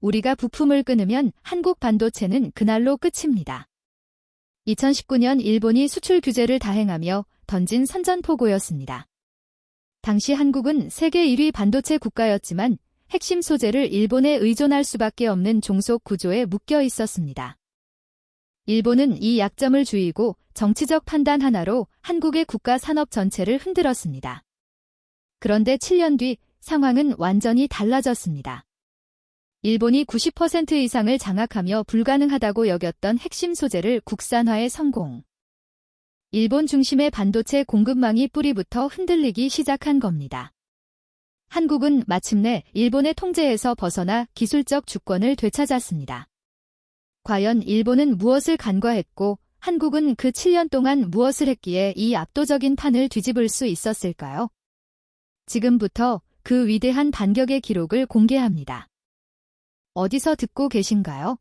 우리가 부품을 끊으면 한국 반도체는 그날로 끝입니다. 2019년 일본이 수출 규제를 다행하며 던진 선전포고였습니다. 당시 한국은 세계 1위 반도체 국가였지만 핵심 소재를 일본에 의존할 수밖에 없는 종속 구조에 묶여 있었습니다. 일본은 이 약점을 주의고 정치적 판단 하나로 한국의 국가 산업 전체를 흔들었습니다. 그런데 7년 뒤 상황은 완전히 달라졌습니다. 일본이 90% 이상을 장악하며 불가능하다고 여겼던 핵심 소재를 국산화에 성공. 일본 중심의 반도체 공급망이 뿌리부터 흔들리기 시작한 겁니다. 한국은 마침내 일본의 통제에서 벗어나 기술적 주권을 되찾았습니다. 과연 일본은 무엇을 간과했고 한국은 그 7년 동안 무엇을 했기에 이 압도적인 판을 뒤집을 수 있었을까요? 지금부터 그 위대한 반격의 기록을 공개합니다. 어디서 듣고 계신가요?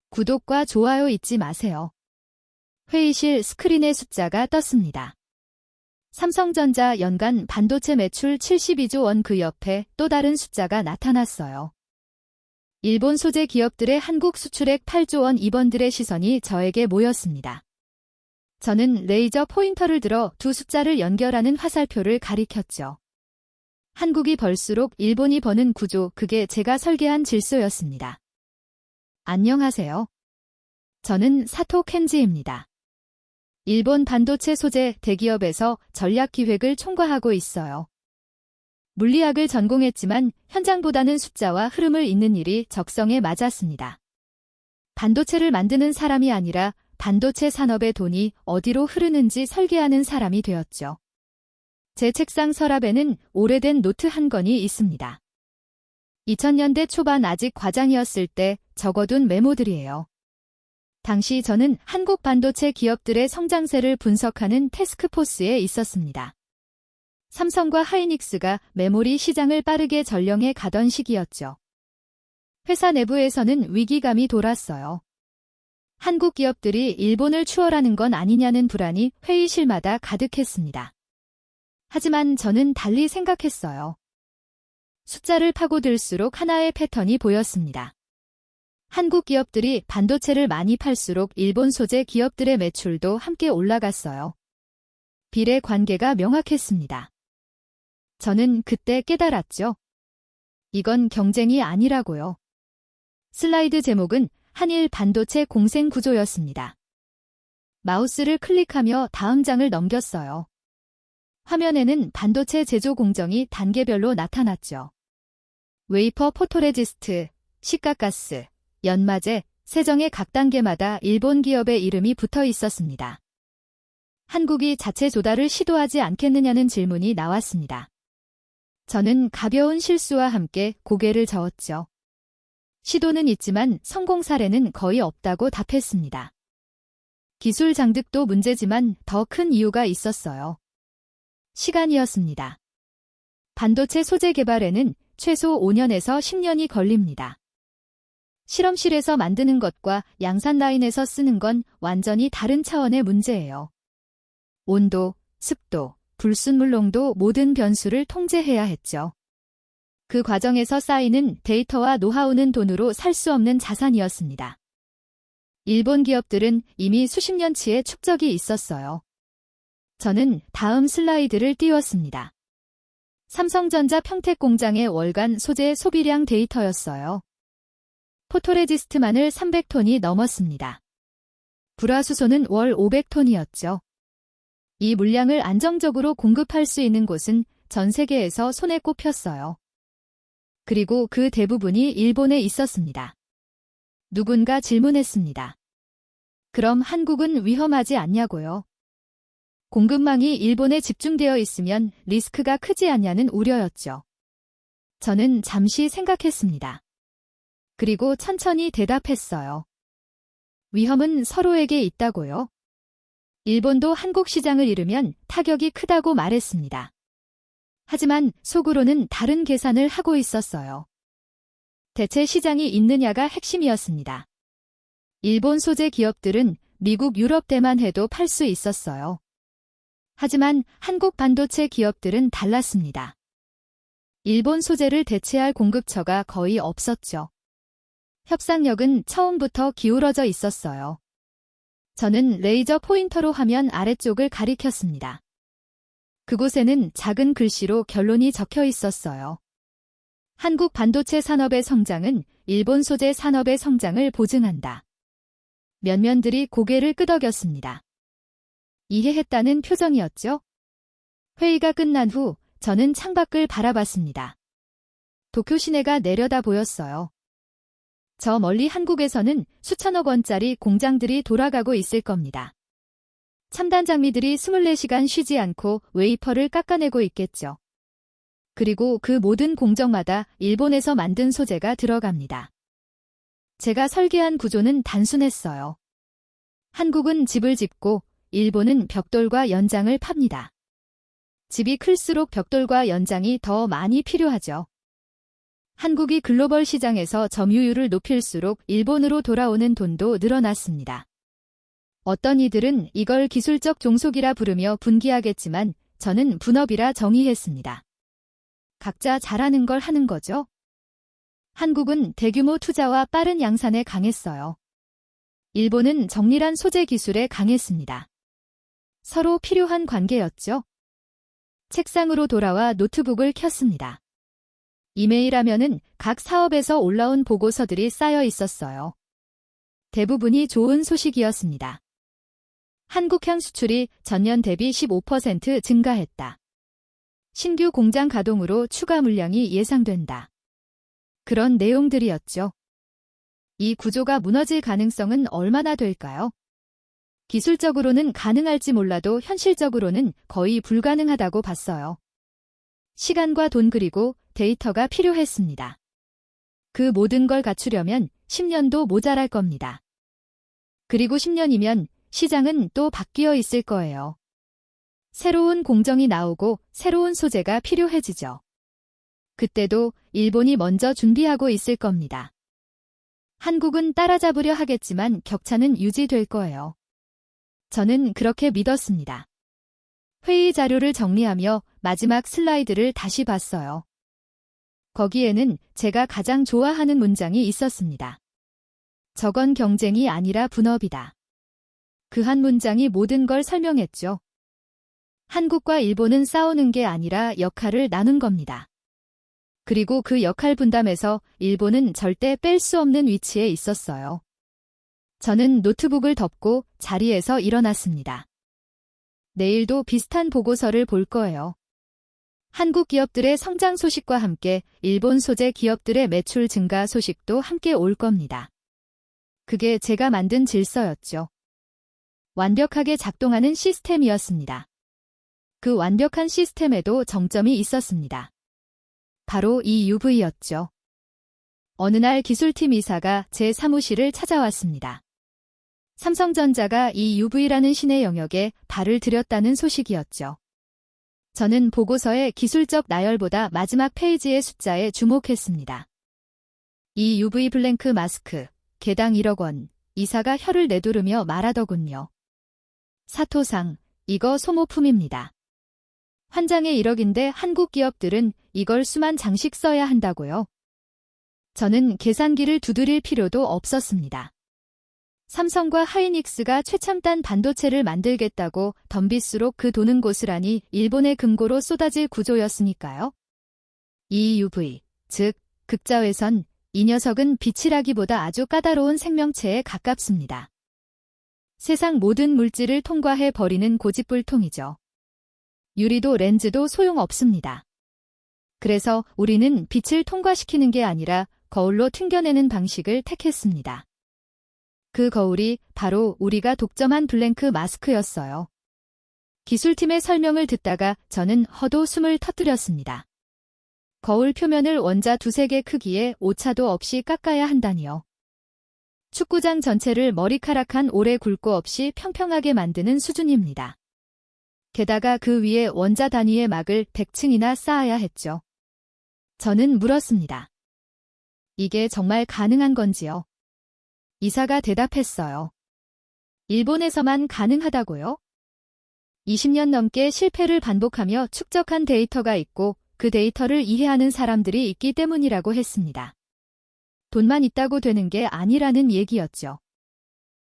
구독과 좋아요 잊지 마세요. 회의실 스크린에 숫자가 떴습니다. 삼성전자 연간 반도체 매출 72조 원 그 옆에 또 다른 숫자가 나타났어요. 일본 소재 기업들의 한국 수출액 8조 원 이번들의 시선이 저에게 모였습니다. 저는 레이저 포인터를 들어 두 숫자를 연결하는 화살표를 가리켰죠. 한국이 벌수록 일본이 버는 구조, 그게 제가 설계한 질서였습니다. 안녕하세요. 저는 사토 켄지입니다. 일본 반도체 소재 대기업에서 전략기획을 총괄하고 있어요. 물리학을 전공했지만 현장보다는 숫자와 흐름을 잇는 일이 적성에 맞았습니다. 반도체를 만드는 사람이 아니라 반도체 산업의 돈이 어디로 흐르는지 설계하는 사람이 되었죠. 제 책상 서랍에는 오래된 노트 한 권이 있습니다. 2000년대 초반 아직 과장이었을 때 적어둔 메모들이에요. 당시 저는 한국 반도체 기업들의 성장세를 분석하는 태스크포스에 있었습니다. 삼성과 하이닉스가 메모리 시장을 빠르게 전령해 가던 시기였죠. 회사 내부에서는 위기감이 돌았어요. 한국 기업들이 일본을 추월하는 건 아니냐는 불안이 회의실마다 가득했습니다. 하지만 저는 달리 생각했어요. 숫자를 파고들수록 하나의 패턴이 보였습니다. 한국 기업들이 반도체를 많이 팔수록 일본 소재 기업들의 매출도 함께 올라갔어요. 비례 관계가 명확했습니다. 저는 그때 깨달았죠. 이건 경쟁이 아니라고요. 슬라이드 제목은 한일 반도체 공생 구조였습니다. 마우스를 클릭하며 다음 장을 넘겼어요. 화면에는 반도체 제조 공정이 단계별로 나타났죠. 웨이퍼 포토레지스트, 시가가스, 연마제, 세정의 각 단계마다 일본 기업의 이름이 붙어 있었습니다. 한국이 자체 조달을 시도하지 않겠느냐는 질문이 나왔습니다. 저는 가벼운 실수와 함께 고개를 저었죠. 시도는 있지만 성공 사례는 거의 없다고 답했습니다. 기술 장득도 문제지만 더 큰 이유가 있었어요. 시간이었습니다. 반도체 소재 개발에는 최소 5년에서 10년이 걸립니다. 실험실에서 만드는 것과 양산 라인에서 쓰는 건 완전히 다른 차원의 문제예요. 온도, 습도, 불순물 농도 모든 변수를 통제해야 했죠. 그 과정에서 쌓이는 데이터와 노하우는 돈으로 살 수 없는 자산이었습니다. 일본 기업들은 이미 수십 년치의 축적이 있었어요. 저는 다음 슬라이드를 띄웠습니다. 삼성전자 평택 공장의 월간 소재 소비량 데이터였어요. 포토레지스트만을 300톤이 넘었습니다. 불화수소는 월 500톤이었죠. 이 물량을 안정적으로 공급할 수 있는 곳은 전 세계에서 손에 꼽혔어요. 그리고 그 대부분이 일본에 있었습니다. 누군가 질문했습니다. 그럼 한국은 위험하지 않냐고요? 공급망이 일본에 집중되어 있으면 리스크가 크지 않냐는 우려였죠. 저는 잠시 생각했습니다. 그리고 천천히 대답했어요. 위험은 서로에게 있다고요. 일본도 한국 시장을 잃으면 타격이 크다고 말했습니다. 하지만 속으로는 다른 계산을 하고 있었어요. 대체 시장이 있느냐가 핵심이었습니다. 일본 소재 기업들은 미국, 유럽대만 해도 팔 수 있었어요. 하지만 한국 반도체 기업들은 달랐습니다. 일본 소재를 대체할 공급처가 거의 없었죠. 협상력은 처음부터 기울어져 있었어요. 저는 레이저 포인터로 화면 아래쪽을 가리켰습니다. 그곳에는 작은 글씨로 결론이 적혀 있었어요. 한국 반도체 산업의 성장은 일본 소재 산업의 성장을 보증한다. 면면들이 고개를 끄덕였습니다. 이해했다는 표정이었죠? 회의가 끝난 후 저는 창밖을 바라봤습니다. 도쿄 시내가 내려다 보였어요. 저 멀리 한국에서는 수천억 원짜리 공장들이 돌아가고 있을 겁니다. 첨단 장미들이 24시간 쉬지 않고 웨이퍼를 깎아내고 있겠죠. 그리고 그 모든 공정마다 일본에서 만든 소재가 들어갑니다. 제가 설계한 구조는 단순했어요. 한국은 집을 짓고 일본은 벽돌과 연장을 팝니다. 집이 클수록 벽돌과 연장이 더 많이 필요하죠. 한국이 글로벌 시장에서 점유율을 높일수록 일본으로 돌아오는 돈도 늘어났습니다. 어떤 이들은 이걸 기술적 종속이라 부르며 분기하겠지만 저는 분업이라 정의했습니다. 각자 잘하는 걸 하는 거죠. 한국은 대규모 투자와 빠른 양산에 강했어요. 일본은 정밀한 소재 기술에 강했습니다. 서로 필요한 관계였죠. 책상으로 돌아와 노트북을 켰습니다. 이메일하면은 각 사업에서 올라온 보고서들이 쌓여 있었어요. 대부분이 좋은 소식이었습니다. 한국향 수출이 전년 대비 15% 증가했다. 신규 공장 가동으로 추가 물량이 예상된다. 그런 내용들이었죠. 이 구조가 무너질 가능성은 얼마나 될까요? 기술적으로는 가능할지 몰라도 현실적으로는 거의 불가능하다고 봤어요. 시간과 돈 그리고 데이터가 필요했습니다. 그 모든 걸 갖추려면 10년도 모자랄 겁니다. 그리고 10년이면 시장은 또 바뀌어 있을 거예요. 새로운 공정이 나오고 새로운 소재가 필요해지죠. 그때도 일본이 먼저 준비하고 있을 겁니다. 한국은 따라잡으려 하겠지만 격차는 유지될 거예요. 저는 그렇게 믿었습니다. 회의 자료를 정리하며 마지막 슬라이드를 다시 봤어요. 거기에는 제가 가장 좋아하는 문장이 있었습니다. 저건 경쟁이 아니라 분업이다. 그 한 문장이 모든 걸 설명했죠. 한국과 일본은 싸우는 게 아니라 역할을 나눈 겁니다. 그리고 그 역할 분담에서 일본은 절대 뺄 수 없는 위치에 있었어요. 저는 노트북을 덮고 자리에서 일어났습니다. 내일도 비슷한 보고서를 볼 거예요. 한국 기업들의 성장 소식과 함께 일본 소재 기업들의 매출 증가 소식도 함께 올 겁니다. 그게 제가 만든 질서였죠. 완벽하게 작동하는 시스템이었습니다. 그 완벽한 시스템에도 정점이 있었습니다. 바로 이 UV였죠. 어느 날 기술팀 이사가 제 사무실을 찾아왔습니다. 삼성전자가 이 UV라는 신의 영역에 발을 들였다는 소식이었죠. 저는 보고서의 기술적 나열보다 마지막 페이지의 숫자에 주목했습니다. 이 UV 블랭크 마스크, 개당 1억 원, 이사가 혀를 내두르며 말하더군요. 사토상, 이거 소모품입니다. 한 장에 1억인데 한국 기업들은 이걸 수만 장씩 써야 한다고요. 저는 계산기를 두드릴 필요도 없었습니다. 삼성과 하이닉스가 최첨단 반도체를 만들겠다고 덤빌수록 그 돈은 고스란히 일본의 금고로 쏟아질 구조였으니까요. EUV, 즉 극자외선, 이 녀석은 빛이라기보다 아주 까다로운 생명체에 가깝습니다. 세상 모든 물질을 통과해 버리는 고집불통이죠. 유리도 렌즈도 소용없습니다. 그래서 우리는 빛을 통과시키는 게 아니라 거울로 튕겨내는 방식을 택했습니다. 그 거울이 바로 우리가 독점한 블랭크 마스크였어요. 기술팀의 설명을 듣다가 저는 허도 숨을 터뜨렸습니다. 거울 표면을 원자 2~3개 크기에 오차도 없이 깎아야 한다니요. 축구장 전체를 머리카락 오래 굵고 없이 평평하게 만드는 수준입니다. 게다가 그 위에 원자 단위의 막을 100층이나 쌓아야 했죠. 저는 물었습니다. 이게 정말 가능한 건지요? 이사가 대답했어요. 일본에서만 가능하다고요? 20년 넘게 실패를 반복하며 축적한 데이터가 있고 그 데이터를 이해하는 사람들이 있기 때문이라고 했습니다. 돈만 있다고 되는 게 아니라는 얘기였죠.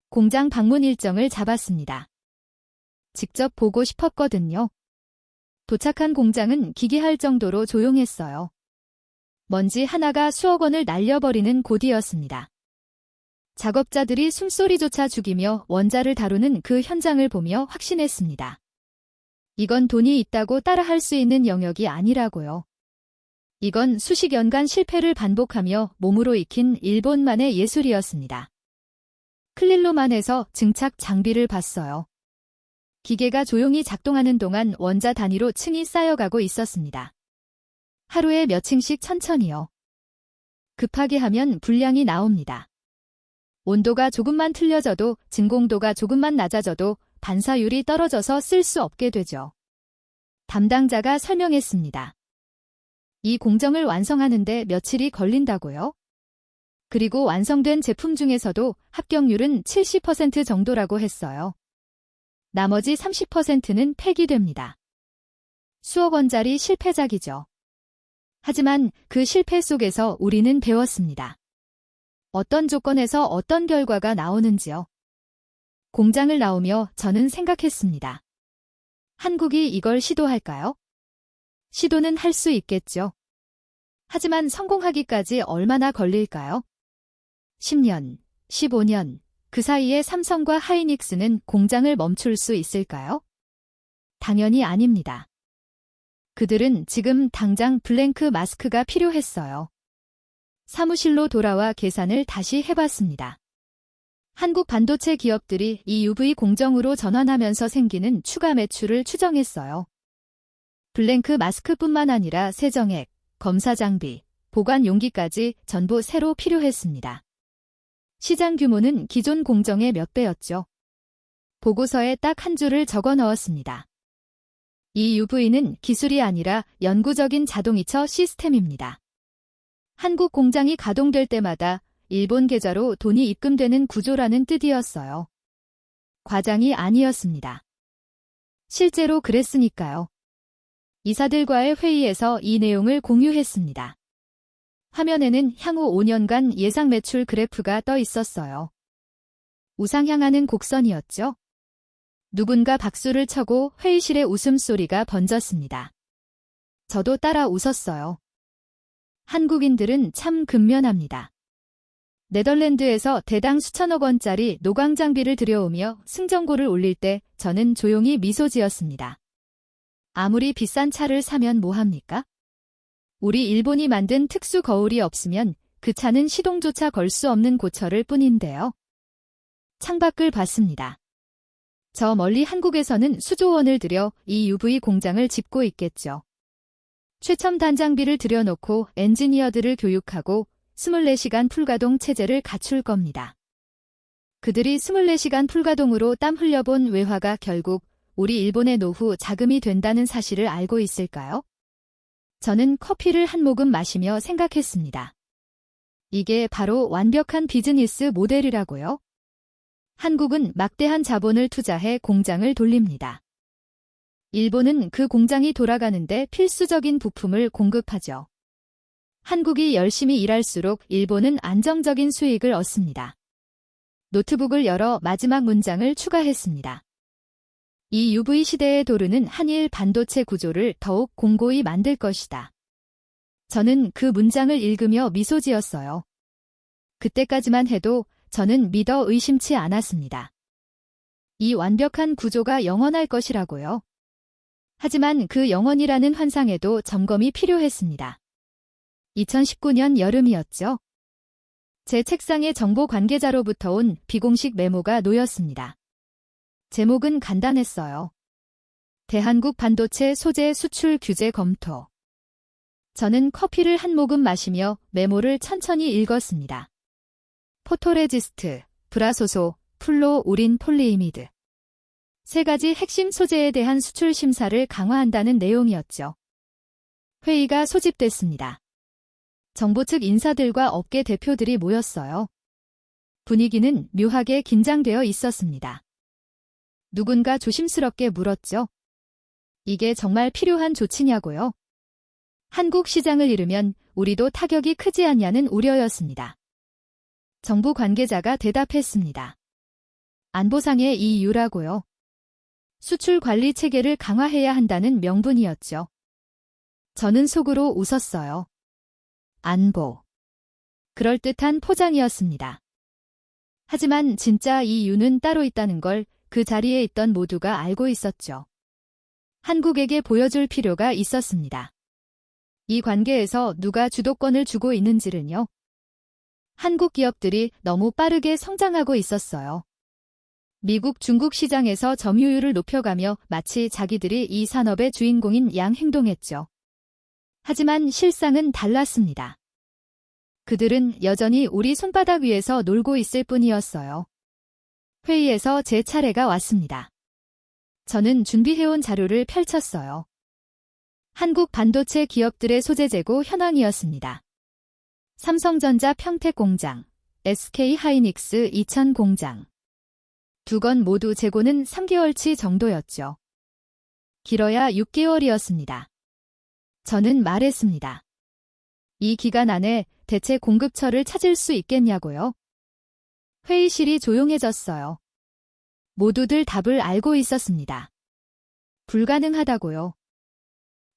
공장 방문 일정을 잡았습니다. 직접 보고 싶었거든요. 도착한 공장은 기괴할 정도로 조용했어요. 먼지 하나가 수억 원을 날려버리는 곳이었습니다. 작업자들이 숨소리조차 죽이며 원자를 다루는 그 현장을 보며 확신했습니다. 이건 돈이 있다고 따라할 수 있는 영역이 아니라고요. 이건 수십 년간 실패를 반복하며 몸으로 익힌 일본만의 예술이었습니다. 클릴로만 해서 증착 장비를 봤어요. 기계가 조용히 작동하는 동안 원자 단위로 층이 쌓여가고 있었습니다. 하루에 몇 층씩 천천히요. 급하게 하면 불량이 나옵니다. 온도가 조금만 틀려져도 진공도가 조금만 낮아져도 반사율이 떨어져서 쓸 수 없게 되죠. 담당자가 설명했습니다. 이 공정을 완성하는데 며칠이 걸린다고요? 그리고 완성된 제품 중에서도 합격률은 70% 정도라고 했어요. 나머지 30%는 폐기됩니다. 수억 원짜리 실패작이죠. 하지만 그 실패 속에서 우리는 배웠습니다. 어떤 조건에서 어떤 결과가 나오는지요. 공장을 나오며 저는 생각했습니다. 한국이 이걸 시도할까요? 시도는 할 수 있겠죠. 하지만 성공하기까지 얼마나 걸릴까요? 10년, 15년, 그 사이에 삼성과 하이닉스는 공장을 멈출 수 있을까요? 당연히 아닙니다. 그들은 지금 당장 블랭크 마스크가 필요했어요. 사무실로 돌아와 계산을 다시 해봤습니다. 한국 반도체 기업들이 EUV 공정으로 전환하면서 생기는 추가 매출을 추정했어요. 블랭크 마스크뿐만 아니라 세정액, 검사 장비, 보관 용기까지 전부 새로 필요했습니다. 시장 규모는 기존 공정의 몇 배였죠. 보고서에 딱 한 줄을 적어 넣었습니다. EUV는 기술이 아니라 영구적인 자동이처 시스템입니다. 한국 공장이 가동될 때마다 일본 계좌로 돈이 입금되는 구조라는 뜻이었어요. 과장이 아니었습니다. 실제로 그랬으니까요. 이사들과의 회의에서 이 내용을 공유했습니다. 화면에는 향후 5년간 예상 매출 그래프가 떠 있었어요. 우상향하는 곡선이었죠. 누군가 박수를 쳐고 회의실에 웃음소리가 번졌습니다. 저도 따라 웃었어요. 한국인들은 참 근면합니다. 네덜란드에서 대당 수천억 원짜리 노광 장비를 들여오며 승전고를 올릴 때 저는 조용히 미소 지었습니다. 아무리 비싼 차를 사면 뭐합니까? 우리 일본이 만든 특수 거울이 없으면 그 차는 시동조차 걸 수 없는 고철일 뿐인데요. 창밖을 봤습니다. 저 멀리 한국에서는 수조 원을 들여 이 UV 공장을 짓고 있겠죠. 최첨단 장비를 들여놓고 엔지니어들을 교육하고 24시간 풀가동 체제를 갖출 겁니다. 그들이 24시간 풀가동으로 땀 흘려본 외화가 결국 우리 일본의 노후 자금이 된다는 사실을 알고 있을까요? 저는 커피를 한 모금 마시며 생각했습니다. 이게 바로 완벽한 비즈니스 모델이라고요? 한국은 막대한 자본을 투자해 공장을 돌립니다. 일본은 그 공장이 돌아가는데 필수적인 부품을 공급하죠. 한국이 열심히 일할수록 일본은 안정적인 수익을 얻습니다. 노트북을 열어 마지막 문장을 추가했습니다. 이 UV 시대에 도르는 한일 반도체 구조를 더욱 공고히 만들 것이다. 저는 그 문장을 읽으며 미소 지었어요. 그때까지만 해도 저는 믿어 의심치 않았습니다. 이 완벽한 구조가 영원할 것이라고요. 하지만 그 영원이라는 환상에도 점검이 필요했습니다. 2019년 여름이었죠. 제 책상에 정보 관계자로부터 온 비공식 메모가 놓였습니다. 제목은 간단했어요. 대한국 반도체 소재 수출 규제 검토. 저는 커피를 한 모금 마시며 메모를 천천히 읽었습니다. 포토레지스트, 브라소소, 플로 우린 폴리이미드. 세 가지 핵심 소재에 대한 수출 심사를 강화한다는 내용이었죠. 회의가 소집됐습니다. 정부 측 인사들과 업계 대표들이 모였어요. 분위기는 묘하게 긴장되어 있었습니다. 누군가 조심스럽게 물었죠. 이게 정말 필요한 조치냐고요? 한국 시장을 잃으면 우리도 타격이 크지 않냐는 우려였습니다. 정부 관계자가 대답했습니다. 안보상의 이유라고요. 수출 관리 체계를 강화해야 한다는 명분이었죠. 저는 속으로 웃었어요. 안보. 그럴듯한 포장이었습니다. 하지만 진짜 이유는 따로 있다는 걸 그 자리에 있던 모두가 알고 있었죠. 한국에게 보여줄 필요가 있었습니다. 이 관계에서 누가 주도권을 주고 있는지는요. 한국 기업들이 너무 빠르게 성장하고 있었어요. 미국, 중국 시장에서 점유율을 높여가며 마치 자기들이 이 산업의 주인공인 양 행동했죠. 하지만 실상은 달랐습니다. 그들은 여전히 우리 손바닥 위에서 놀고 있을 뿐이었어요. 회의에서 제 차례가 왔습니다. 저는 준비해온 자료를 펼쳤어요. 한국 반도체 기업들의 소재 재고 현황이었습니다. 삼성전자 평택 공장, SK 하이닉스 이천 공장. 두 건 모두 재고는 3개월치 정도였죠. 길어야 6개월이었습니다. 저는 말했습니다. 이 기간 안에 대체 공급처를 찾을 수 있겠냐고요? 회의실이 조용해졌어요. 모두들 답을 알고 있었습니다. 불가능하다고요.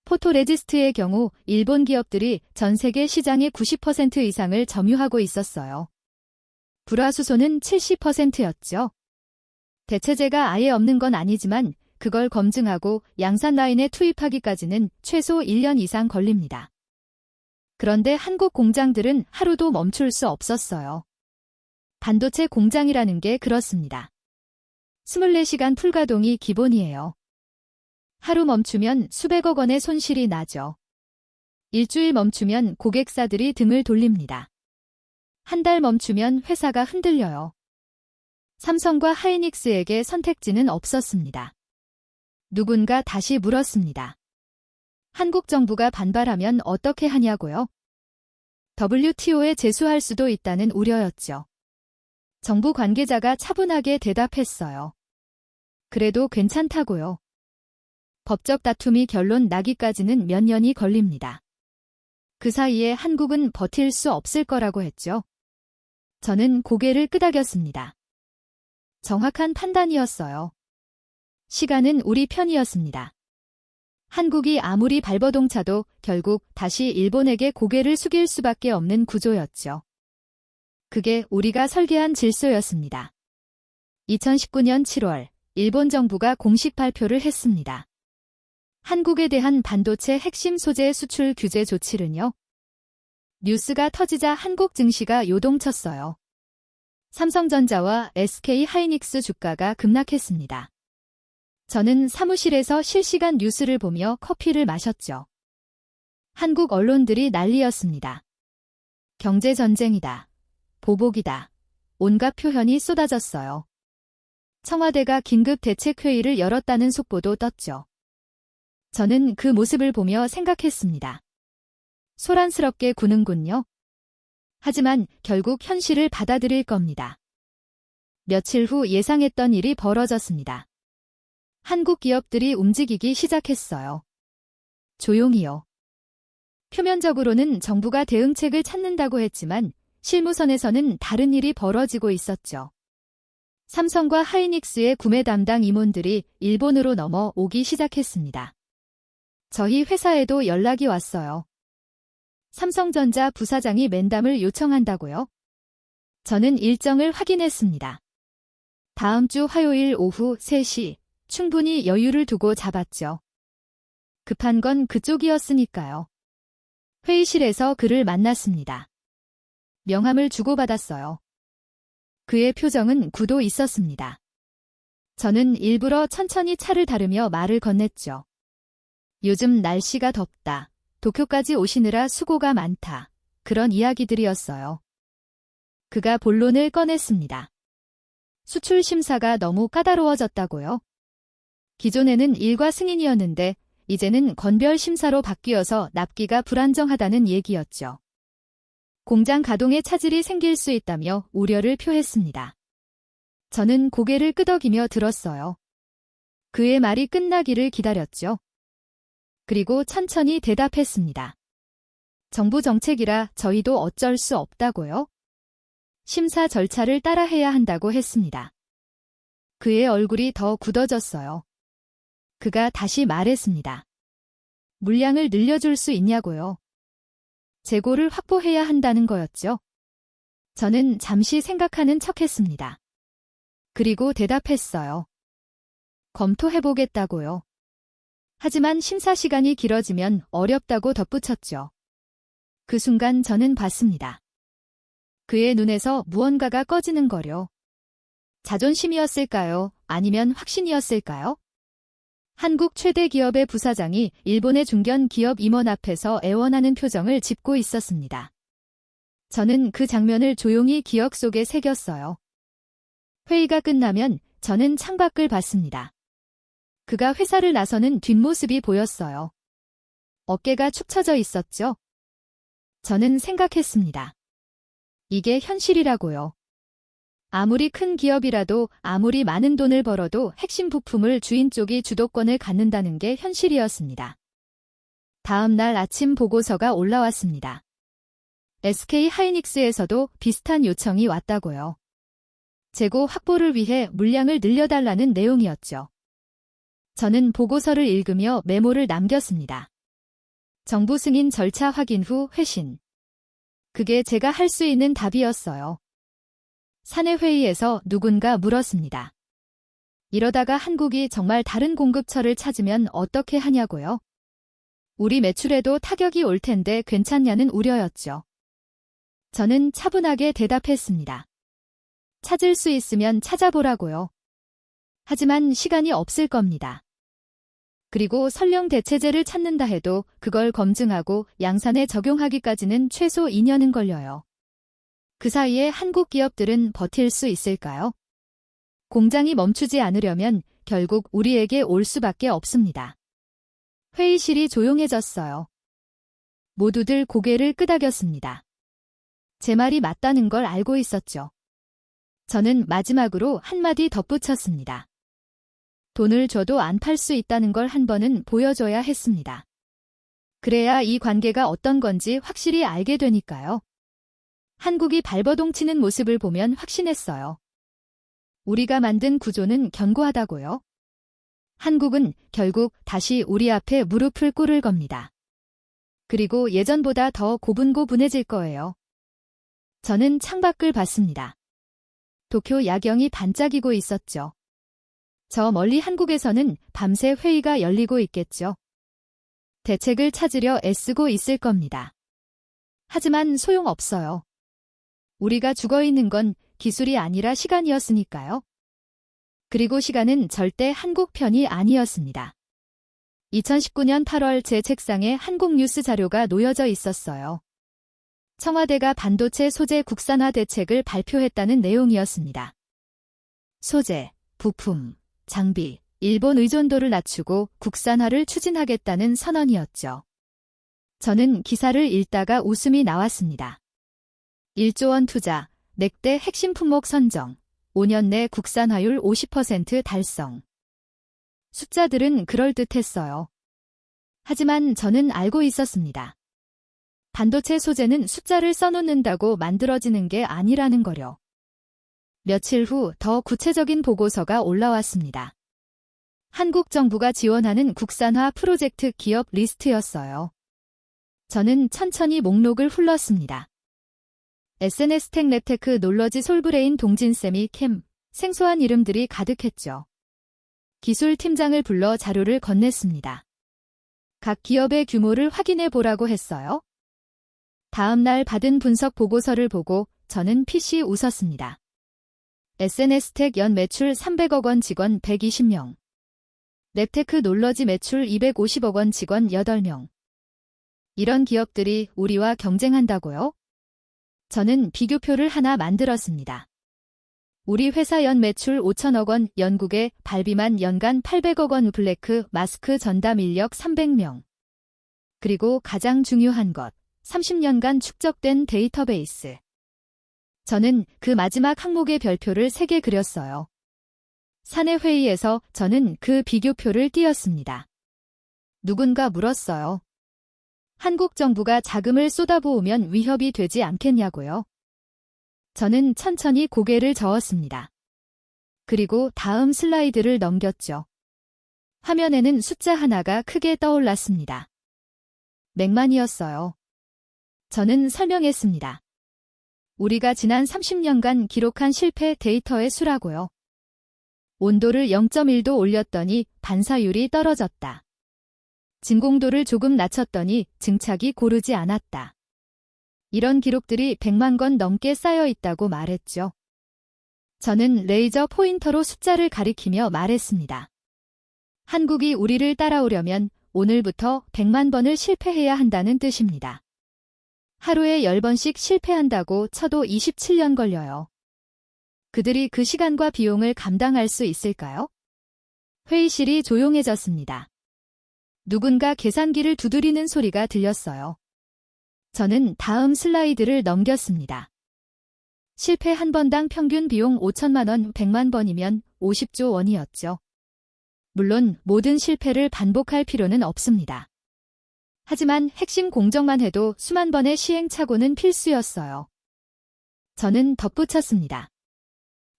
포토레지스트의 경우 일본 기업들이 전 세계 시장의 90% 이상을 점유하고 있었어요. 불화수소는 70%였죠. 대체재가 아예 없는 건 아니지만 그걸 검증하고 양산 라인에 투입하기까지는 최소 1년 이상 걸립니다. 그런데 한국 공장들은 하루도 멈출 수 없었어요. 반도체 공장이라는 게 그렇습니다. 24시간 풀가동이 기본이에요. 하루 멈추면 수백억 원의 손실이 나죠. 일주일 멈추면 고객사들이 등을 돌립니다. 한 달 멈추면 회사가 흔들려요. 삼성과 하이닉스에게 선택지는 없었습니다. 누군가 다시 물었습니다. 한국 정부가 반발하면 어떻게 하냐고요? WTO에 제소할 수도 있다는 우려였죠. 정부 관계자가 차분하게 대답했어요. 그래도 괜찮다고요. 법적 다툼이 결론 나기까지는 몇 년이 걸립니다. 그 사이에 한국은 버틸 수 없을 거라고 했죠. 저는 고개를 끄덕였습니다. 정확한 판단이었어요. 시간은 우리 편이었습니다. 한국이 아무리 발버둥 차도 결국 다시 일본에게 고개를 숙일 수밖에 없는 구조였죠. 그게 우리가 설계한 질서였습니다. 2019년 7월, 일본 정부가 공식 발표를 했습니다. 한국에 대한 반도체 핵심 소재 수출 규제 조치는요. 뉴스가 터지자 한국 증시가 요동쳤어요. 삼성전자와 SK 하이닉스 주가가 급락했습니다. 저는 사무실에서 실시간 뉴스를 보며 커피를 마셨죠. 한국 언론들이 난리였습니다. 경제전쟁이다. 보복이다. 온갖 표현이 쏟아졌어요. 청와대가 긴급 대책회의를 열었다는 속보도 떴죠. 저는 그 모습을 보며 생각했습니다. 소란스럽게 구는군요. 하지만 결국 현실을 받아들일 겁니다. 며칠 후 예상했던 일이 벌어졌습니다. 한국 기업들이 움직이기 시작했어요. 조용히요. 표면적으로는 정부가 대응책을 찾는다고 했지만 실무선에서는 다른 일이 벌어지고 있었죠. 삼성과 하이닉스의 구매 담당 임원들이 일본으로 넘어오기 시작했습니다. 저희 회사에도 연락이 왔어요. 삼성전자 부사장이 면담을 요청한다고요? 저는 일정을 확인했습니다. 다음 주 화요일 오후 3시, 충분히 여유를 두고 잡았죠. 급한 건 그쪽이었으니까요. 회의실에서 그를 만났습니다. 명함을 주고받았어요. 그의 표정은 굳어 있었습니다. 저는 일부러 천천히 차를 다루며 말을 건넸죠. 요즘 날씨가 덥다. 도쿄까지 오시느라 수고가 많다. 그런 이야기들이었어요. 그가 본론을 꺼냈습니다. 수출 심사가 너무 까다로워졌다고요? 기존에는 일과 승인이었는데 이제는 건별 심사로 바뀌어서 납기가 불안정하다는 얘기였죠. 공장 가동에 차질이 생길 수 있다며 우려를 표했습니다. 저는 고개를 끄덕이며 들었어요. 그의 말이 끝나기를 기다렸죠. 그리고 천천히 대답했습니다. 정부 정책이라 저희도 어쩔 수 없다고요? 심사 절차를 따라해야 한다고 했습니다. 그의 얼굴이 더 굳어졌어요. 그가 다시 말했습니다. 물량을 늘려줄 수 있냐고요. 재고를 확보해야 한다는 거였죠. 저는 잠시 생각하는 척했습니다. 그리고 대답했어요. 검토해보겠다고요. 하지만 심사 시간이 길어지면 어렵다고 덧붙였죠. 그 순간 저는 봤습니다. 그의 눈에서 무언가가 꺼지는 거려. 자존심이었을까요? 아니면 확신이었을까요? 한국 최대 기업의 부사장이 일본의 중견 기업 임원 앞에서 애원하는 표정을 짓고 있었습니다. 저는 그 장면을 조용히 기억 속에 새겼어요. 회의가 끝나면 저는 창밖을 봤습니다. 그가 회사를 나서는 뒷모습이 보였어요. 어깨가 축 처져 있었죠. 저는 생각했습니다. 이게 현실이라고요. 아무리 큰 기업이라도 아무리 많은 돈을 벌어도 핵심 부품을 주인 쪽이 주도권을 갖는다는 게 현실이었습니다. 다음 날 아침 보고서가 올라왔습니다. SK 하이닉스에서도 비슷한 요청이 왔다고요. 재고 확보를 위해 물량을 늘려달라는 내용이었죠. 저는 보고서를 읽으며 메모를 남겼습니다. 정부 승인 절차 확인 후 회신. 그게 제가 할 수 있는 답이었어요. 사내 회의에서 누군가 물었습니다. 이러다가 한국이 정말 다른 공급처를 찾으면 어떻게 하냐고요? 우리 매출에도 타격이 올 텐데 괜찮냐는 우려였죠. 저는 차분하게 대답했습니다. 찾을 수 있으면 찾아보라고요. 하지만 시간이 없을 겁니다. 그리고 설령 대체제를 찾는다 해도 그걸 검증하고 양산에 적용하기까지는 최소 2년은 걸려요. 그 사이에 한국 기업들은 버틸 수 있을까요? 공장이 멈추지 않으려면 결국 우리에게 올 수밖에 없습니다. 회의실이 조용해졌어요. 모두들 고개를 끄덕였습니다. 제 말이 맞다는 걸 알고 있었죠. 저는 마지막으로 한마디 덧붙였습니다. 돈을 줘도 안 팔 수 있다는 걸 한 번은 보여줘야 했습니다. 그래야 이 관계가 어떤 건지 확실히 알게 되니까요. 한국이 발버둥 치는 모습을 보면 확신했어요. 우리가 만든 구조는 견고하다고요. 한국은 결국 다시 우리 앞에 무릎을 꿇을 겁니다. 그리고 예전보다 더 고분고분해질 거예요. 저는 창밖을 봤습니다. 도쿄 야경이 반짝이고 있었죠. 저 멀리 한국에서는 밤새 회의가 열리고 있겠죠. 대책을 찾으려 애쓰고 있을 겁니다. 하지만 소용없어요. 우리가 죽어있는 건 기술이 아니라 시간이었으니까요. 그리고 시간은 절대 한국 편이 아니었습니다. 2019년 8월 제 책상에 한국 뉴스 자료가 놓여져 있었어요. 청와대가 반도체 소재 국산화 대책을 발표했다는 내용이었습니다. 소재, 부품, 장비, 일본 의존도를 낮추고 국산화를 추진하겠다는 선언이었죠. 저는 기사를 읽다가 웃음이 나왔습니다. 1조 원 투자, 넥대 핵심 품목 선정, 5년 내 국산화율 50% 달성. 숫자들은 그럴듯했어요. 하지만 저는 알고 있었습니다. 반도체 소재는 숫자를 써놓는다고 만들어지는 게 아니라는 거요. 며칠 후 더 구체적인 보고서가 올라왔습니다. 한국 정부가 지원하는 국산화 프로젝트 기업 리스트였어요. 저는 천천히 목록을 훑었습니다. SNS텍 랩테크 놀러지 솔브레인 동진세미 캠, 생소한 이름들이 가득했죠. 기술팀장을 불러 자료를 건넸습니다. 각 기업의 규모를 확인해 보라고 했어요. 다음 날 받은 분석 보고서를 보고 저는 피시 웃었습니다. SNS텍 연 매출 300억 원 직원 120명. 랩테크 놀러지 매출 250억 원 직원 8명. 이런 기업들이 우리와 경쟁한다고요? 저는 비교표를 하나 만들었습니다. 우리 회사 연 매출 5천억 원, 영국의 발비만 연간 800억 원, 블레크 마스크 전담 인력 300명. 그리고 가장 중요한 것, 30년간 축적된 데이터베이스. 저는 그 마지막 항목의 별표를 3개 그렸어요. 사내 회의에서 저는 그 비교표를 띄었습니다. 누군가 물었어요. 한국 정부가 자금을 쏟아부으면 위협이 되지 않겠냐고요. 저는 천천히 고개를 저었습니다. 그리고 다음 슬라이드를 넘겼죠. 화면에는 숫자 하나가 크게 떠올랐습니다. 맥만이었어요. 저는 설명했습니다. 우리가 지난 30년간 기록한 실패 데이터의 수라고요. 온도를 0.1도 올렸더니 반사율이 떨어졌다. 진공도를 조금 낮췄더니 증착이 고르지 않았다. 이런 기록들이 100만 건 넘게 쌓여 있다고 말했죠. 저는 레이저 포인터로 숫자를 가리키며 말했습니다. 한국이 우리를 따라오려면 오늘부터 100만 번을 실패해야 한다는 뜻입니다. 하루에 10번씩 실패한다고 쳐도 27년 걸려요. 그들이 그 시간과 비용을 감당할 수 있을까요? 회의실이 조용해졌습니다. 누군가 계산기를 두드리는 소리가 들렸어요. 저는 다음 슬라이드를 넘겼습니다. 실패 한 번당 평균 비용 5천만 원, 100만 번이면 50조 원이었죠. 물론 모든 실패를 반복할 필요는 없습니다. 하지만 핵심 공정만 해도 수만 번의 시행착오는 필수였어요. 저는 덧붙였습니다.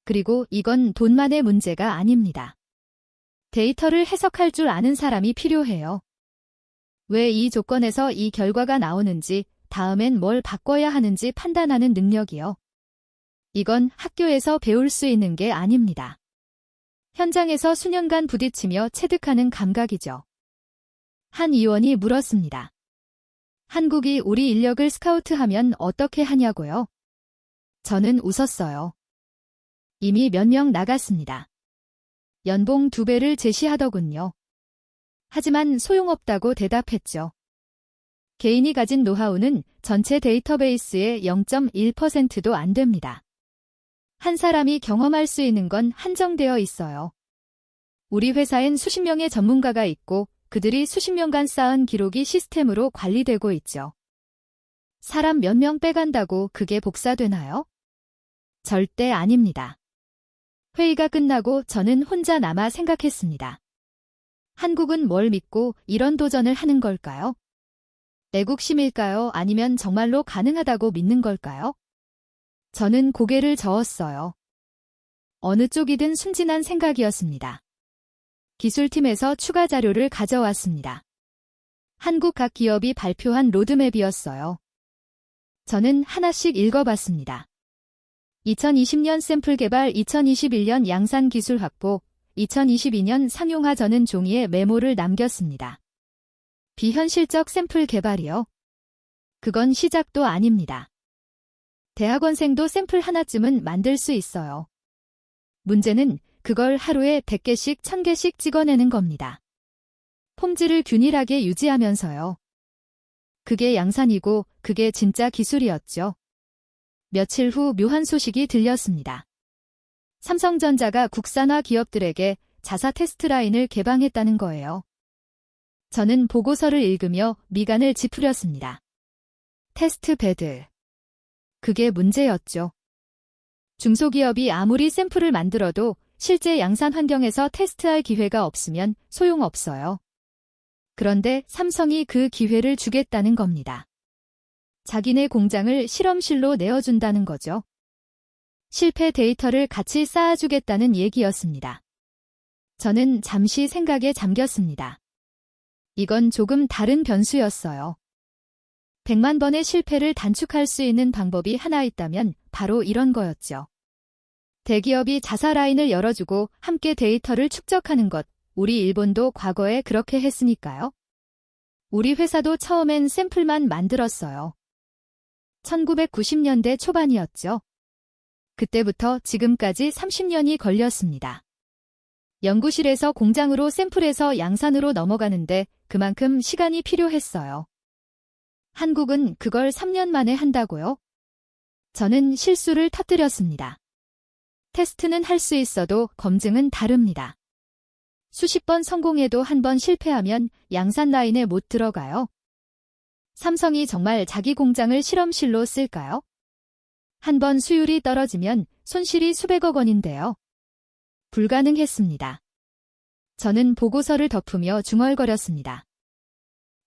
그리고 이건 돈만의 문제가 아닙니다. 데이터를 해석할 줄 아는 사람이 필요해요. 왜 이 조건에서 이 결과가 나오는지, 다음엔 뭘 바꿔야 하는지 판단하는 능력이요. 이건 학교에서 배울 수 있는 게 아닙니다. 현장에서 수년간 부딪히며 체득하는 감각이죠. 한 의원이 물었습니다. 한국이 우리 인력을 스카우트하면 어떻게 하냐고요? 저는 웃었어요. 이미 몇 명 나갔습니다. 연봉 2배를 제시하더군요. 하지만 소용없다고 대답했죠. 개인이 가진 노하우는 전체 데이터베이스의 0.1%도 안 됩니다. 한 사람이 경험할 수 있는 건 한정되어 있어요. 우리 회사엔 수십 명의 전문가가 있고 그들이 수십 년간 쌓은 기록이 시스템으로 관리되고 있죠. 사람 몇 명 빼간다고 그게 복사되나요? 절대 아닙니다. 회의가 끝나고 저는 혼자 남아 생각했습니다. 한국은 뭘 믿고 이런 도전을 하는 걸까요? 애국심일까요? 아니면 정말로 가능하다고 믿는 걸까요? 저는 고개를 저었어요. 어느 쪽이든 순진한 생각이었습니다. 기술팀에서 추가 자료를 가져왔습니다. 한국 각 기업이 발표한 로드맵이었어요. 저는 하나씩 읽어봤습니다. 2020년 샘플 개발, 2021년 양산 기술 확보, 2022년 상용화. 저는 종이에 메모를 남겼습니다. 비현실적 샘플 개발이요? 그건 시작도 아닙니다. 대학원생도 샘플 하나쯤은 만들 수 있어요. 문제는 그걸 하루에 100개씩 1000개씩 찍어내는 겁니다. 폼질을 균일하게 유지하면서요. 그게 양산이고 그게 진짜 기술이었죠. 며칠 후 묘한 소식이 들렸습니다. 삼성전자가 국산화 기업들에게 자사 테스트 라인을 개방했다는 거예요. 저는 보고서를 읽으며 미간을 찌푸렸습니다. 테스트 베드. 그게 문제였죠. 중소기업이 아무리 샘플을 만들어도 실제 양산 환경에서 테스트할 기회가 없으면 소용없어요. 그런데 삼성이 그 기회를 주겠다는 겁니다. 자기네 공장을 실험실로 내어준다는 거죠. 실패 데이터를 같이 쌓아주겠다는 얘기였습니다. 저는 잠시 생각에 잠겼습니다. 이건 조금 다른 변수였어요. 100만 번의 실패를 단축할 수 있는 방법이 하나 있다면 바로 이런 거였죠. 대기업이 자사 라인을 열어주고 함께 데이터를 축적하는 것. 우리 일본도 과거에 그렇게 했으니까요. 우리 회사도 처음엔 샘플만 만들었어요. 1990년대 초반이었죠. 그때부터 지금까지 30년이 걸렸습니다. 연구실에서 공장으로 샘플에서 양산으로 넘어가는데 그만큼 시간이 필요했어요. 한국은 그걸 3년 만에 한다고요? 저는 실수를 터뜨렸습니다. 테스트는 할 수 있어도 검증은 다릅니다. 수십 번 성공해도 한 번 실패하면 양산 라인에 못 들어가요. 삼성이 정말 자기 공장을 실험실로 쓸까요? 한 번 수율이 떨어지면 손실이 수백억 원인데요. 불가능했습니다. 저는 보고서를 덮으며 중얼거렸습니다.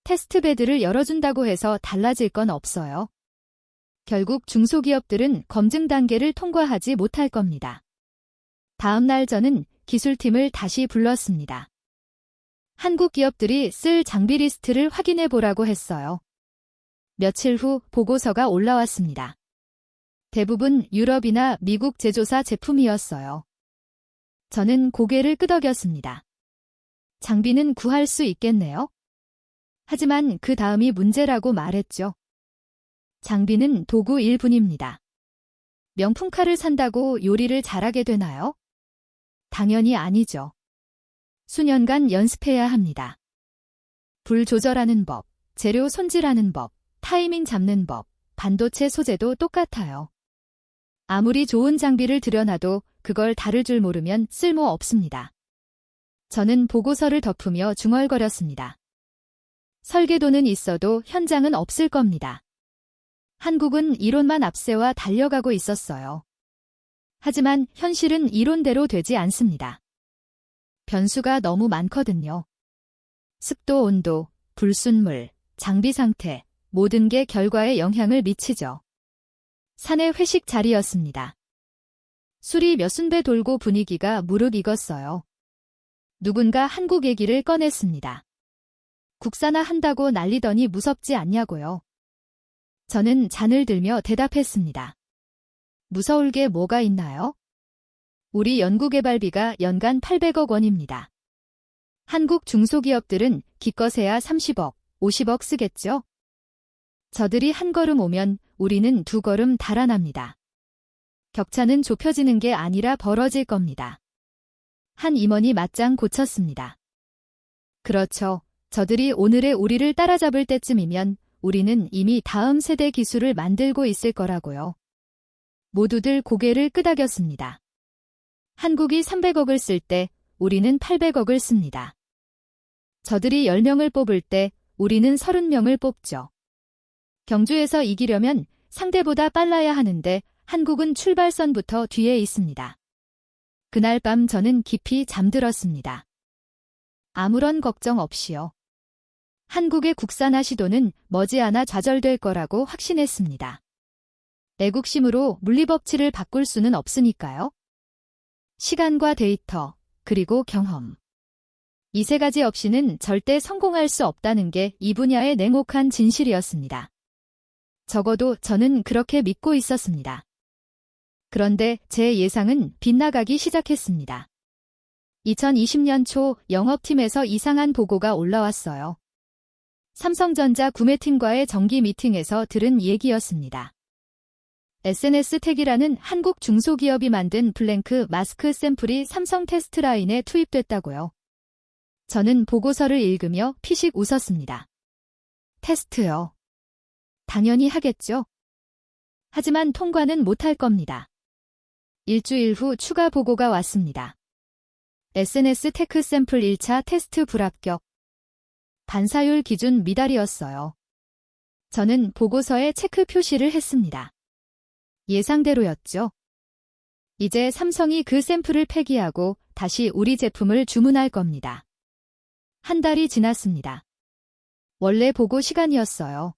테스트베드를 열어준다고 해서 달라질 건 없어요. 결국 중소기업들은 검증 단계를 통과하지 못할 겁니다. 다음 날 저는 기술팀을 다시 불렀습니다. 한국 기업들이 쓸 장비 리스트를 확인해 보라고 했어요. 며칠 후 보고서가 올라왔습니다. 대부분 유럽이나 미국 제조사 제품이었어요. 저는 고개를 끄덕였습니다. 장비는 구할 수 있겠네요. 하지만 그 다음이 문제라고 말했죠. 장비는 도구 일뿐입니다. 명품카를 산다고 요리를 잘하게 되나요? 당연히 아니죠. 수년간 연습해야 합니다. 불 조절하는 법, 재료 손질하는 법, 타이밍 잡는 법, 반도체 소재도 똑같아요. 아무리 좋은 장비를 들여놔도 그걸 다룰 줄 모르면 쓸모 없습니다. 저는 보고서를 덮으며 중얼거렸습니다. 설계도는 있어도 현장은 없을 겁니다. 한국은 이론만 앞세워 달려가고 있었어요. 하지만 현실은 이론대로 되지 않습니다. 변수가 너무 많거든요. 습도, 온도, 불순물, 장비 상태, 모든 게 결과에 영향을 미치죠. 사내 회식 자리였습니다. 술이 몇 순배 돌고 분위기가 무르익었어요. 누군가 한국 얘기를 꺼냈습니다. 국산화 한다고 난리더니 무섭지 않냐고요. 저는 잔을 들며 대답했습니다. 무서울 게 뭐가 있나요? 우리 연구개발비가 연간 800억 원입니다. 한국 중소기업들은 기껏해야 30억, 50억 쓰겠죠? 저들이 한 걸음 오면 우리는 두 걸음 달아납니다. 격차는 좁혀지는 게 아니라 벌어질 겁니다. 한 임원이 맞장 고쳤습니다. 그렇죠. 저들이 오늘의 우리를 따라잡을 때쯤이면 우리는 이미 다음 세대 기술을 만들고 있을 거라고요. 모두들 고개를 끄덕였습니다. 한국이 300억을 쓸 때 우리는 800억을 씁니다. 저들이 10명을 뽑을 때 우리는 30명을 뽑죠. 경주에서 이기려면 상대보다 빨라야 하는데 한국은 출발선부터 뒤에 있습니다. 그날 밤 저는 깊이 잠들었습니다. 아무런 걱정 없이요. 한국의 국산화 시도는 머지않아 좌절될 거라고 확신했습니다. 애국심으로 물리법칙을 바꿀 수는 없으니까요. 시간과 데이터, 그리고 경험. 이 세 가지 없이는 절대 성공할 수 없다는 게 이 분야의 냉혹한 진실이었습니다. 적어도 저는 그렇게 믿고 있었습니다. 그런데 제 예상은 빗나가기 시작했습니다. 2020년 초 영업팀에서 이상한 보고가 올라왔어요. 삼성전자 구매팀과의 정기 미팅에서 들은 얘기였습니다. SNS 택이라는 한국 중소기업이 만든 블랭크 마스크 샘플이 삼성 테스트 라인에 투입됐다고요. 저는 보고서를 읽으며 피식 웃었습니다. 테스트요. 당연히 하겠죠. 하지만 통과는 못할 겁니다. 일주일 후 추가 보고가 왔습니다. SNS 테크 샘플 1차 테스트 불합격. 반사율 기준 미달이었어요. 저는 보고서에 체크 표시를 했습니다. 예상대로였죠. 이제 삼성이 그 샘플을 폐기하고 다시 우리 제품을 주문할 겁니다. 한 달이 지났습니다. 원래 보고 시간이었어요.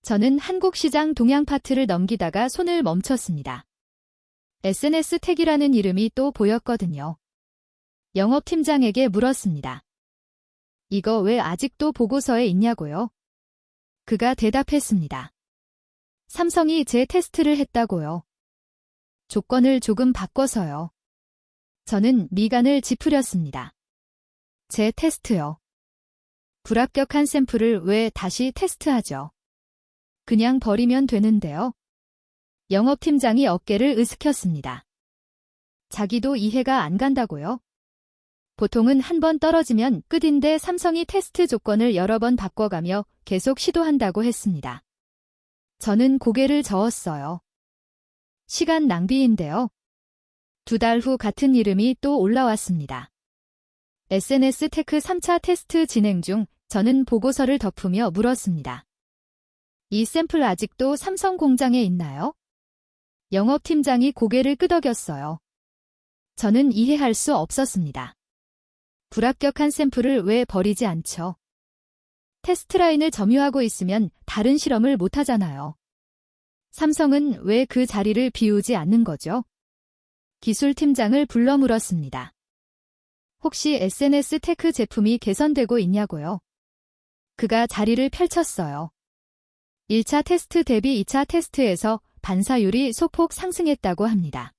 저는 한국 시장 동향 파트를 넘기다가 손을 멈췄습니다. SNS 택이라는 이름이 또 보였거든요. 영업팀장에게 물었습니다. 이거 왜 아직도 보고서에 있냐고요? 그가 대답했습니다. 삼성이 제 테스트를 했다고요. 조건을 조금 바꿔서요. 저는 미간을 찌푸렸습니다. 제 테스트요. 불합격한 샘플을 왜 다시 테스트하죠? 그냥 버리면 되는데요. 영업팀장이 어깨를 으스켰습니다. 자기도 이해가 안 간다고요? 보통은 한 번 떨어지면 끝인데 삼성이 테스트 조건을 여러 번 바꿔가며 계속 시도한다고 했습니다. 저는 고개를 저었어요. 시간 낭비인데요. 2달 후 같은 이름이 또 올라왔습니다. SNS 테크 3차 테스트 진행 중. 저는 보고서를 덮으며 물었습니다. 이 샘플 아직도 삼성 공장에 있나요? 영업팀장이 고개를 끄덕였어요. 저는 이해할 수 없었습니다. 불합격한 샘플을 왜 버리지 않죠? 테스트 라인을 점유하고 있으면 다른 실험을 못하잖아요. 삼성은 왜 그 자리를 비우지 않는 거죠? 기술팀장을 불러 물었습니다. 혹시 SNS 테크 제품이 개선되고 있냐고요? 그가 자리를 펼쳤어요. 1차 테스트 대비 2차 테스트에서 반사율이 소폭 상승했다고 합니다.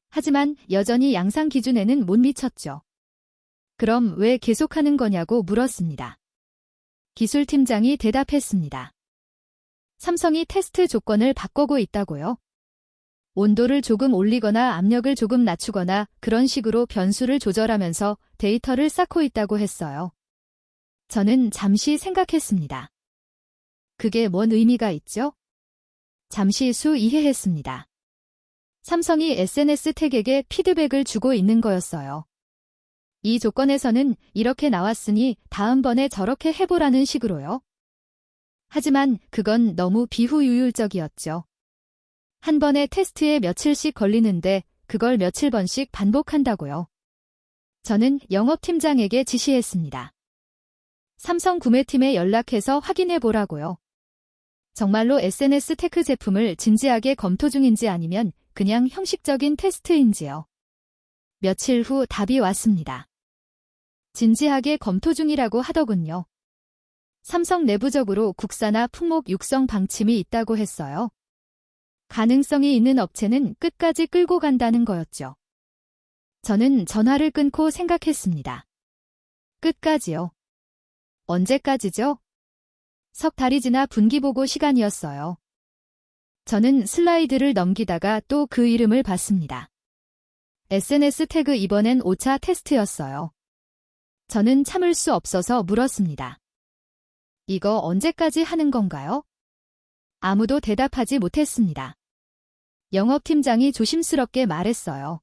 하지만 여전히 양산 기준에는 못 미쳤죠. 그럼 왜 계속하는 거냐고 물었습니다. 기술팀장이 대답했습니다. 삼성이 테스트 조건을 바꾸고 있다고요? 온도를 조금 올리거나 압력을 조금 낮추거나 그런 식으로 변수를 조절하면서 데이터를 쌓고 있다고 했어요. 저는 잠시 생각했습니다. 그게 뭔 의미가 있죠? 잠시 이해했습니다. 삼성이 SNS 택에게 피드백을 주고 있는 거였어요. 이 조건에서는 이렇게 나왔으니 다음번에 저렇게 해보라는 식으로요. 하지만 그건 너무 비후유율적이었죠. 한 번의 테스트에 며칠씩 걸리는데 그걸 며칠 번씩 반복한다고요. 저는 영업팀장에게 지시했습니다. 삼성 구매팀에 연락해서 확인해 보라고요. 정말로 SNS 테크 제품을 진지하게 검토 중인지 아니면 그냥 형식적인 테스트인지요. 며칠 후 답이 왔습니다. 진지하게 검토 중이라고 하더군요. 삼성 내부적으로 국산화 품목 육성 방침이 있다고 했어요. 가능성이 있는 업체는 끝까지 끌고 간다는 거였죠. 저는 전화를 끊고 생각했습니다. 끝까지요. 언제까지죠? 석 달이 지나 분기보고 시간이었어요. 저는 슬라이드를 넘기다가 또 그 이름을 봤습니다. SNS 태그 이번엔 5차 테스트였어요. 저는 참을 수 없어서 물었습니다. 이거 언제까지 하는 건가요? 아무도 대답하지 못했습니다. 영업팀장이 조심스럽게 말했어요.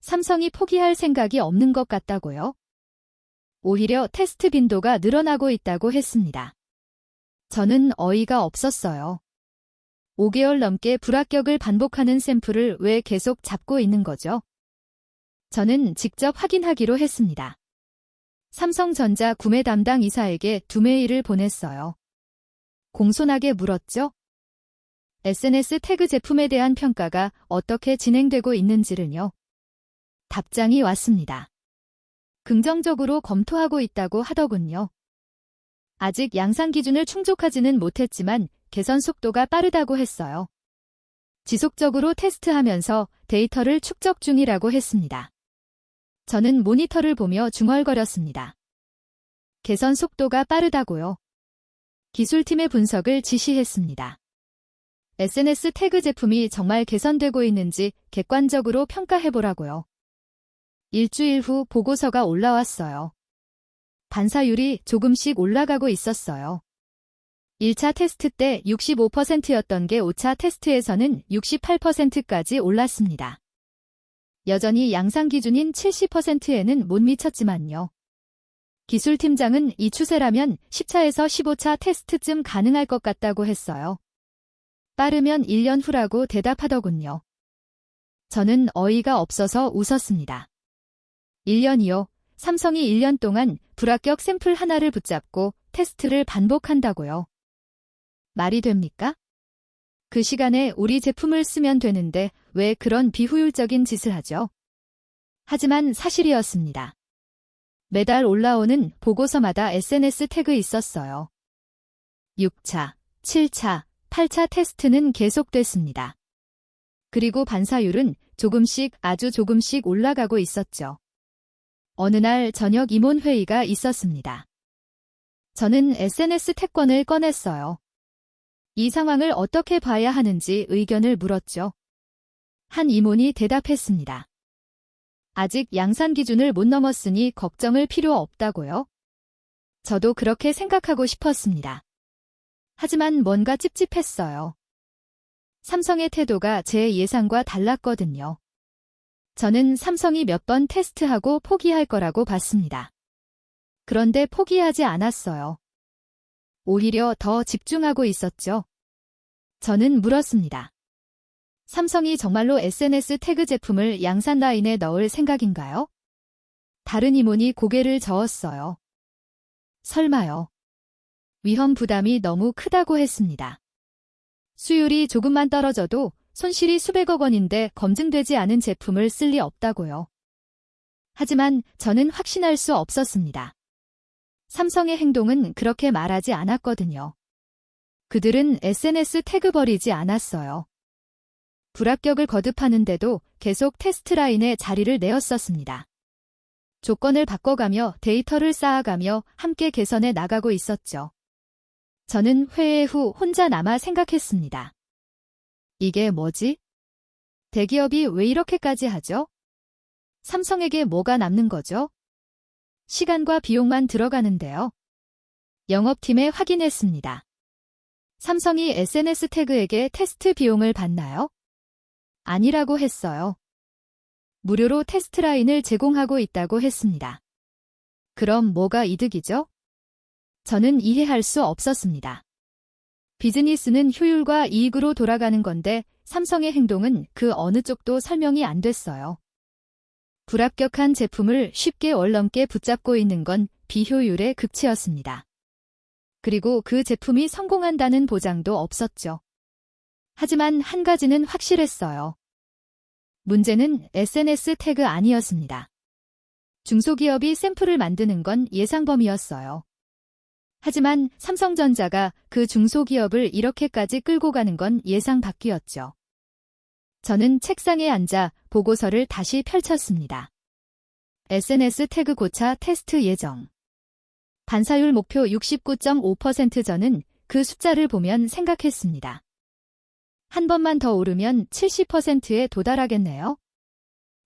삼성이 포기할 생각이 없는 것 같다고요? 오히려 테스트 빈도가 늘어나고 있다고 했습니다. 저는 어이가 없었어요. 5개월 넘게 불합격을 반복하는 샘플을 왜 계속 잡고 있는 거죠? 저는 직접 확인하기로 했습니다. 삼성전자 구매 담당 이사에게 2메일을 보냈어요. 공손하게 물었죠? SNS 태그 제품에 대한 평가가 어떻게 진행되고 있는지를요. 답장이 왔습니다. 긍정적으로 검토하고 있다고 하더군요. 아직 양산 기준을 충족하지는 못했지만 개선 속도가 빠르다고 했어요. 지속적으로 테스트하면서 데이터를 축적 중이라고 했습니다. 저는 모니터를 보며 중얼거렸습니다. 개선 속도가 빠르다고요. 기술팀의 분석을 지시했습니다. SNS 태그 제품이 정말 개선되고 있는지 객관적으로 평가해보라고요. 일주일 후 보고서가 올라왔어요. 반사율이 조금씩 올라가고 있었어요. 1차 테스트 때 65%였던 게 5차 테스트에서는 68%까지 올랐습니다. 여전히 양산 기준인 70%에는 못 미쳤지만요. 기술팀장은 이 추세라면 10차에서 15차 테스트쯤 가능할 것 같다고 했어요. 빠르면 1년 후라고 대답하더군요. 저는 어이가 없어서 웃었습니다. 1년이요? 삼성이 1년 동안 불합격 샘플 하나를 붙잡고 테스트를 반복한다고요. 말이 됩니까? 그 시간에 우리 제품을 쓰면 되는데 왜 그런 비효율적인 짓을 하죠? 하지만 사실이었습니다. 매달 올라오는 보고서마다 SNS 태그 있었어요. 6차, 7차, 8차 테스트는 계속됐습니다. 그리고 반사율은 조금씩 아주 조금씩 올라가고 있었죠. 어느 날 저녁 임원회의가 있었습니다. 저는 SNS 태권을 꺼냈어요. 이 상황을 어떻게 봐야 하는지 의견을 물었죠. 한 임원이 대답했습니다. 아직 양산 기준을 못 넘었으니 걱정을 필요 없다고요? 저도 그렇게 생각하고 싶었습니다. 하지만 뭔가 찝찝했어요. 삼성의 태도가 제 예상과 달랐거든요. 저는 삼성이 몇 번 테스트하고 포기할 거라고 봤습니다. 그런데 포기하지 않았어요. 오히려 더 집중하고 있었죠. 저는 물었습니다. 삼성이 정말로 SNS 태그 제품을 양산 라인에 넣을 생각인가요? 다른 임원이 고개를 저었어요. 설마요. 위험 부담이 너무 크다고 했습니다. 수율이 조금만 떨어져도 손실이 수백억 원인데 검증되지 않은 제품을 쓸 리 없다고요. 하지만 저는 확신할 수 없었습니다. 삼성의 행동은 그렇게 말하지 않았거든요. 그들은 SNS 태그 버리지 않았어요. 불합격을 거듭하는데도 계속 테스트 라인에 자리를 내었었습니다. 조건을 바꿔가며 데이터를 쌓아가며 함께 개선해 나가고 있었죠. 저는 회의 후 혼자 남아 생각했습니다. 이게 뭐지? 대기업이 왜 이렇게까지 하죠? 삼성에게 뭐가 남는 거죠? 시간과 비용만 들어가는데요. 영업팀에 확인했습니다. 삼성이 SNS 태그에게 테스트 비용을 받나요? 아니라고 했어요. 무료로 테스트 라인을 제공하고 있다고 했습니다. 그럼 뭐가 이득이죠? 저는 이해할 수 없었습니다. 비즈니스는 효율과 이익으로 돌아가는 건데 삼성의 행동은 그 어느 쪽도 설명이 안 됐어요. 불합격한 제품을 쉽게 월넘게 붙잡고 있는 건 비효율의 극치였습니다. 그리고 그 제품이 성공한다는 보장도 없었죠. 하지만 한 가지는 확실했어요. 문제는 SNS 태그 아니었습니다. 중소기업이 샘플을 만드는 건 예상 범위였어요. 하지만 삼성전자가 그 중소기업을 이렇게까지 끌고 가는 건 예상 밖이었죠. 저는 책상에 앉아 보고서를 다시 펼쳤습니다. SNS 태그 고차 테스트 예정. 반사율 목표 69.5%. 저는 그 숫자를 보면 생각했습니다. 한 번만 더 오르면 70%에 도달하겠네요.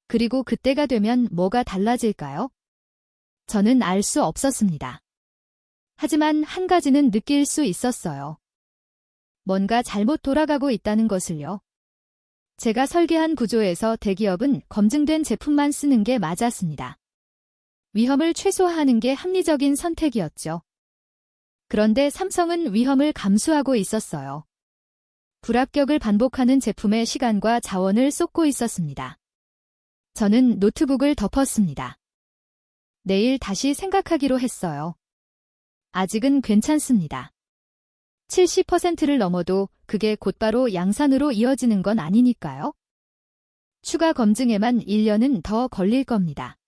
그리고 그때가 되면 뭐가 달라질까요? 저는 알 수 없었습니다. 하지만 한 가지는 느낄 수 있었어요. 뭔가 잘못 돌아가고 있다는 것을요. 제가 설계한 구조에서 대기업은 검증된 제품만 쓰는 게 맞았습니다. 위험을 최소화하는 게 합리적인 선택이었죠. 그런데 삼성은 위험을 감수하고 있었어요. 불합격을 반복하는 제품에 시간과 자원을 쏟고 있었습니다. 저는 노트북을 덮었습니다. 내일 다시 생각하기로 했어요. 아직은 괜찮습니다. 70%를 넘어도 그게 곧바로 양산으로 이어지는 건 아니니까요. 추가 검증에만 1년은 더 걸릴 겁니다.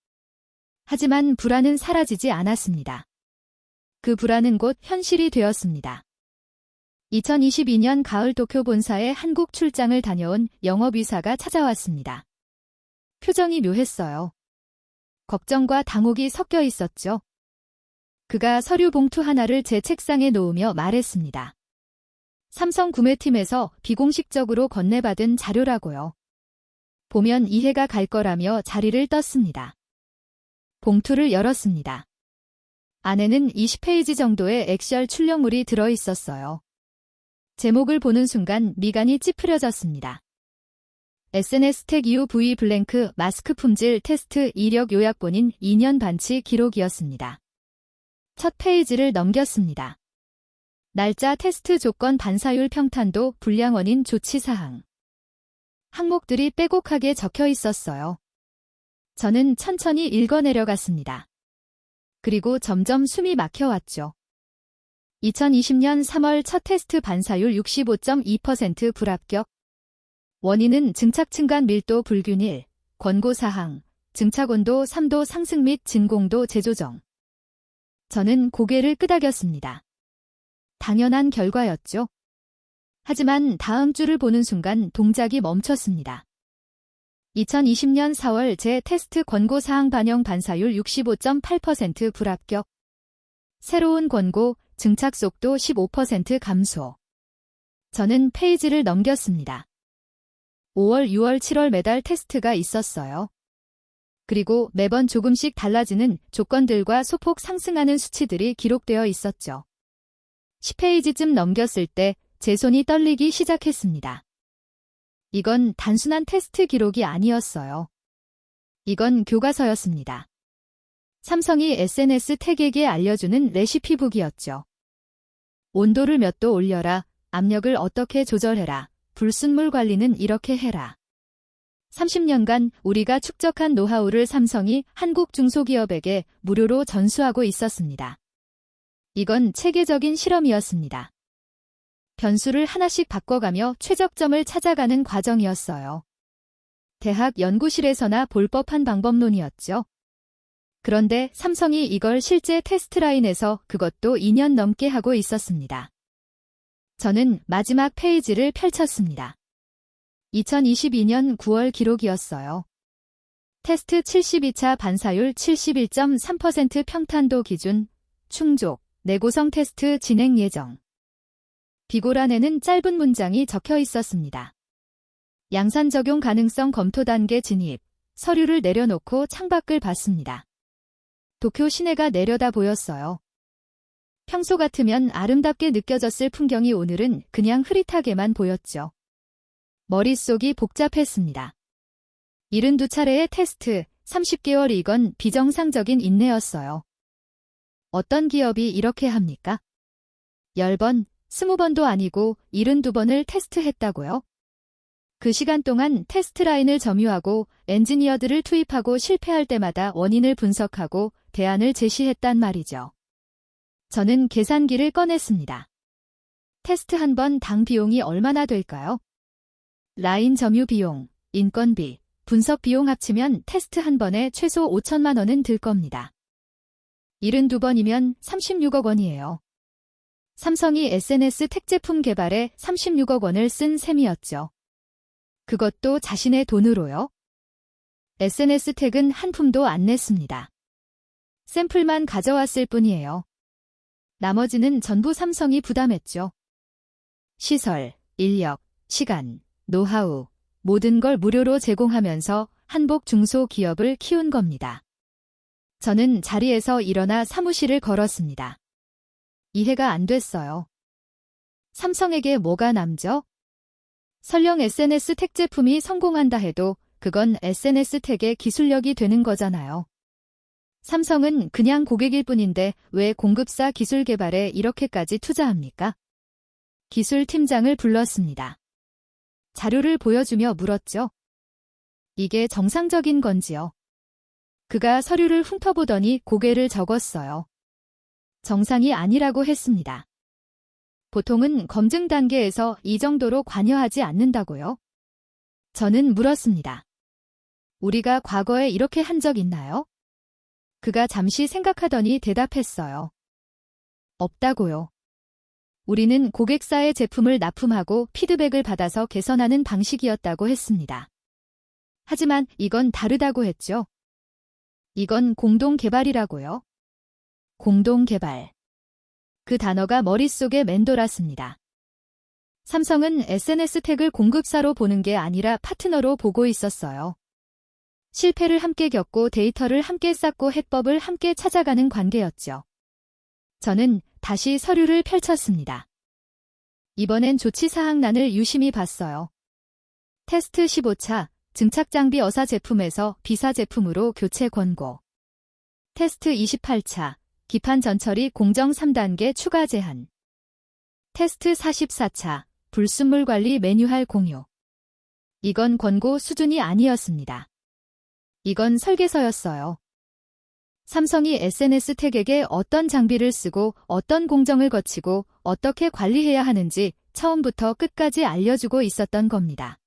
하지만 불안은 사라지지 않았습니다. 그 불안은 곧 현실이 되었습니다. 2022년 가을 도쿄 본사에 한국 출장을 다녀온 영업이사가 찾아왔습니다. 표정이 묘했어요. 걱정과 당혹이 섞여 있었죠. 그가 서류 봉투 하나를 제 책상에 놓으며 말했습니다. 삼성 구매팀에서 비공식적으로 건네받은 자료라고요. 보면 이해가 갈 거라며 자리를 떴습니다. 봉투를 열었습니다. 안에는 20페이지 정도의 엑셀 출력물이 들어있었어요. 제목을 보는 순간 미간이 찌푸려졌습니다. SNS 태그 이후 V 블랭크 마스크 품질 테스트 이력 요약본인 2년 반치 기록이었습니다. 첫 페이지를 넘겼습니다. 날짜 테스트 조건 반사율 평탄도 불량 원인 조치 사항. 항목들이 빼곡하게 적혀 있었어요. 저는 천천히 읽어내려갔습니다. 그리고 점점 숨이 막혀왔죠. 2020년 3월 첫 테스트 반사율 65.2% 불합격. 원인은 증착 층간 밀도 불균일, 권고사항, 증착온도 3도 상승 및 진공도 재조정. 저는 고개를 끄덕였습니다. 당연한 결과였죠. 하지만 다음 줄을 보는 순간 동작이 멈췄습니다. 2020년 4월 제 테스트 권고사항 반영 반사율 65.8% 불합격. 새로운 권고, 증착 속도 15% 감소. 저는 페이지를 넘겼습니다. 5월, 6월, 7월 매달 테스트가 있었어요. 그리고 매번 조금씩 달라지는 조건들과 소폭 상승하는 수치들이 기록되어 있었죠. 10페이지쯤 넘겼을 때 제 손이 떨리기 시작했습니다. 이건 단순한 테스트 기록이 아니었어요. 이건 교과서였습니다. 삼성이 SNS 태그에게 알려주는 레시피북이었죠. 온도를 몇 도 올려라, 압력을 어떻게 조절해라, 불순물 관리는 이렇게 해라. 30년간 우리가 축적한 노하우를 삼성이 한국 중소기업에게 무료로 전수하고 있었습니다. 이건 체계적인 실험이었습니다. 변수를 하나씩 바꿔가며 최적점을 찾아가는 과정이었어요. 대학 연구실에서나 볼 법한 방법론이었죠. 그런데 삼성이 이걸 실제 테스트라인에서 그것도 2년 넘게 하고 있었습니다. 저는 마지막 페이지를 펼쳤습니다. 2022년 9월 기록이었어요. 테스트 72차 반사율 71.3% 평탄도 기준, 충족, 내고성 테스트 진행 예정. 비고란에는 짧은 문장이 적혀 있었습니다. 양산 적용 가능성 검토 단계 진입, 서류를 내려놓고 창밖을 봤습니다. 도쿄 시내가 내려다 보였어요. 평소 같으면 아름답게 느껴졌을 풍경이 오늘은 그냥 흐릿하게만 보였죠. 머릿속이 복잡했습니다. 72차례의 테스트, 30개월 이건 비정상적인 인내였어요. 어떤 기업이 이렇게 합니까? 10번, 20번도 아니고 72번을 테스트했다고요? 그 시간 동안 테스트 라인을 점유하고 엔지니어들을 투입하고 실패할 때마다 원인을 분석하고 대안을 제시했단 말이죠. 저는 계산기를 꺼냈습니다. 테스트 한 번 당 비용이 얼마나 될까요? 라인 점유 비용, 인건비, 분석 비용 합치면 테스트 한 번에 최소 5천만 원은 들 겁니다. 72번이면 36억 원이에요. 삼성이 SNS 택 제품 개발에 36억 원을 쓴 셈이었죠. 그것도 자신의 돈으로요? SNS 택은 한 푼도 안 냈습니다. 샘플만 가져왔을 뿐이에요. 나머지는 전부 삼성이 부담했죠. 시설, 인력, 시간, 노하우, 모든 걸 무료로 제공하면서 한복 중소기업을 키운 겁니다. 저는 자리에서 일어나 사무실을 걸었습니다. 이해가 안 됐어요. 삼성에게 뭐가 남죠? 설령 SNS 택 제품이 성공한다 해도 그건 SNS 택의 기술력이 되는 거잖아요. 삼성은 그냥 고객일 뿐인데 왜 공급사 기술 개발에 이렇게까지 투자합니까? 기술팀장을 불렀습니다. 자료를 보여주며 물었죠. 이게 정상적인 건지요? 그가 서류를 훑어보더니 고개를 저었어요. 정상이 아니라고 했습니다. 보통은 검증 단계에서 이 정도로 관여하지 않는다고요? 저는 물었습니다. 우리가 과거에 이렇게 한 적 있나요? 그가 잠시 생각하더니 대답했어요. 없다고요. 우리는 고객사의 제품을 납품하고 피드백을 받아서 개선하는 방식이었다고 했습니다. 하지만 이건 다르다고 했죠. 이건 공동 개발이라고요. 공동 개발. 그 단어가 머릿속에 맴돌았습니다. 삼성은 SNS 택을 공급사로 보는 게 아니라 파트너로 보고 있었어요. 실패를 함께 겪고 데이터를 함께 쌓고 해법을 함께 찾아가는 관계였죠. 저는 다시 서류를 펼쳤습니다. 이번엔 조치사항란을 유심히 봤어요. 테스트 15차, 증착장비 어사 제품에서 비사 제품으로 교체 권고. 테스트 28차, 기판 전처리 공정 3단계 추가 제한. 테스트 44차, 불순물 관리 매뉴얼 공유. 이건 권고 수준이 아니었습니다. 이건 설계서였어요. 삼성이 SNS 택에게 어떤 장비를 쓰고 어떤 공정을 거치고 어떻게 관리해야 하는지 처음부터 끝까지 알려주고 있었던 겁니다.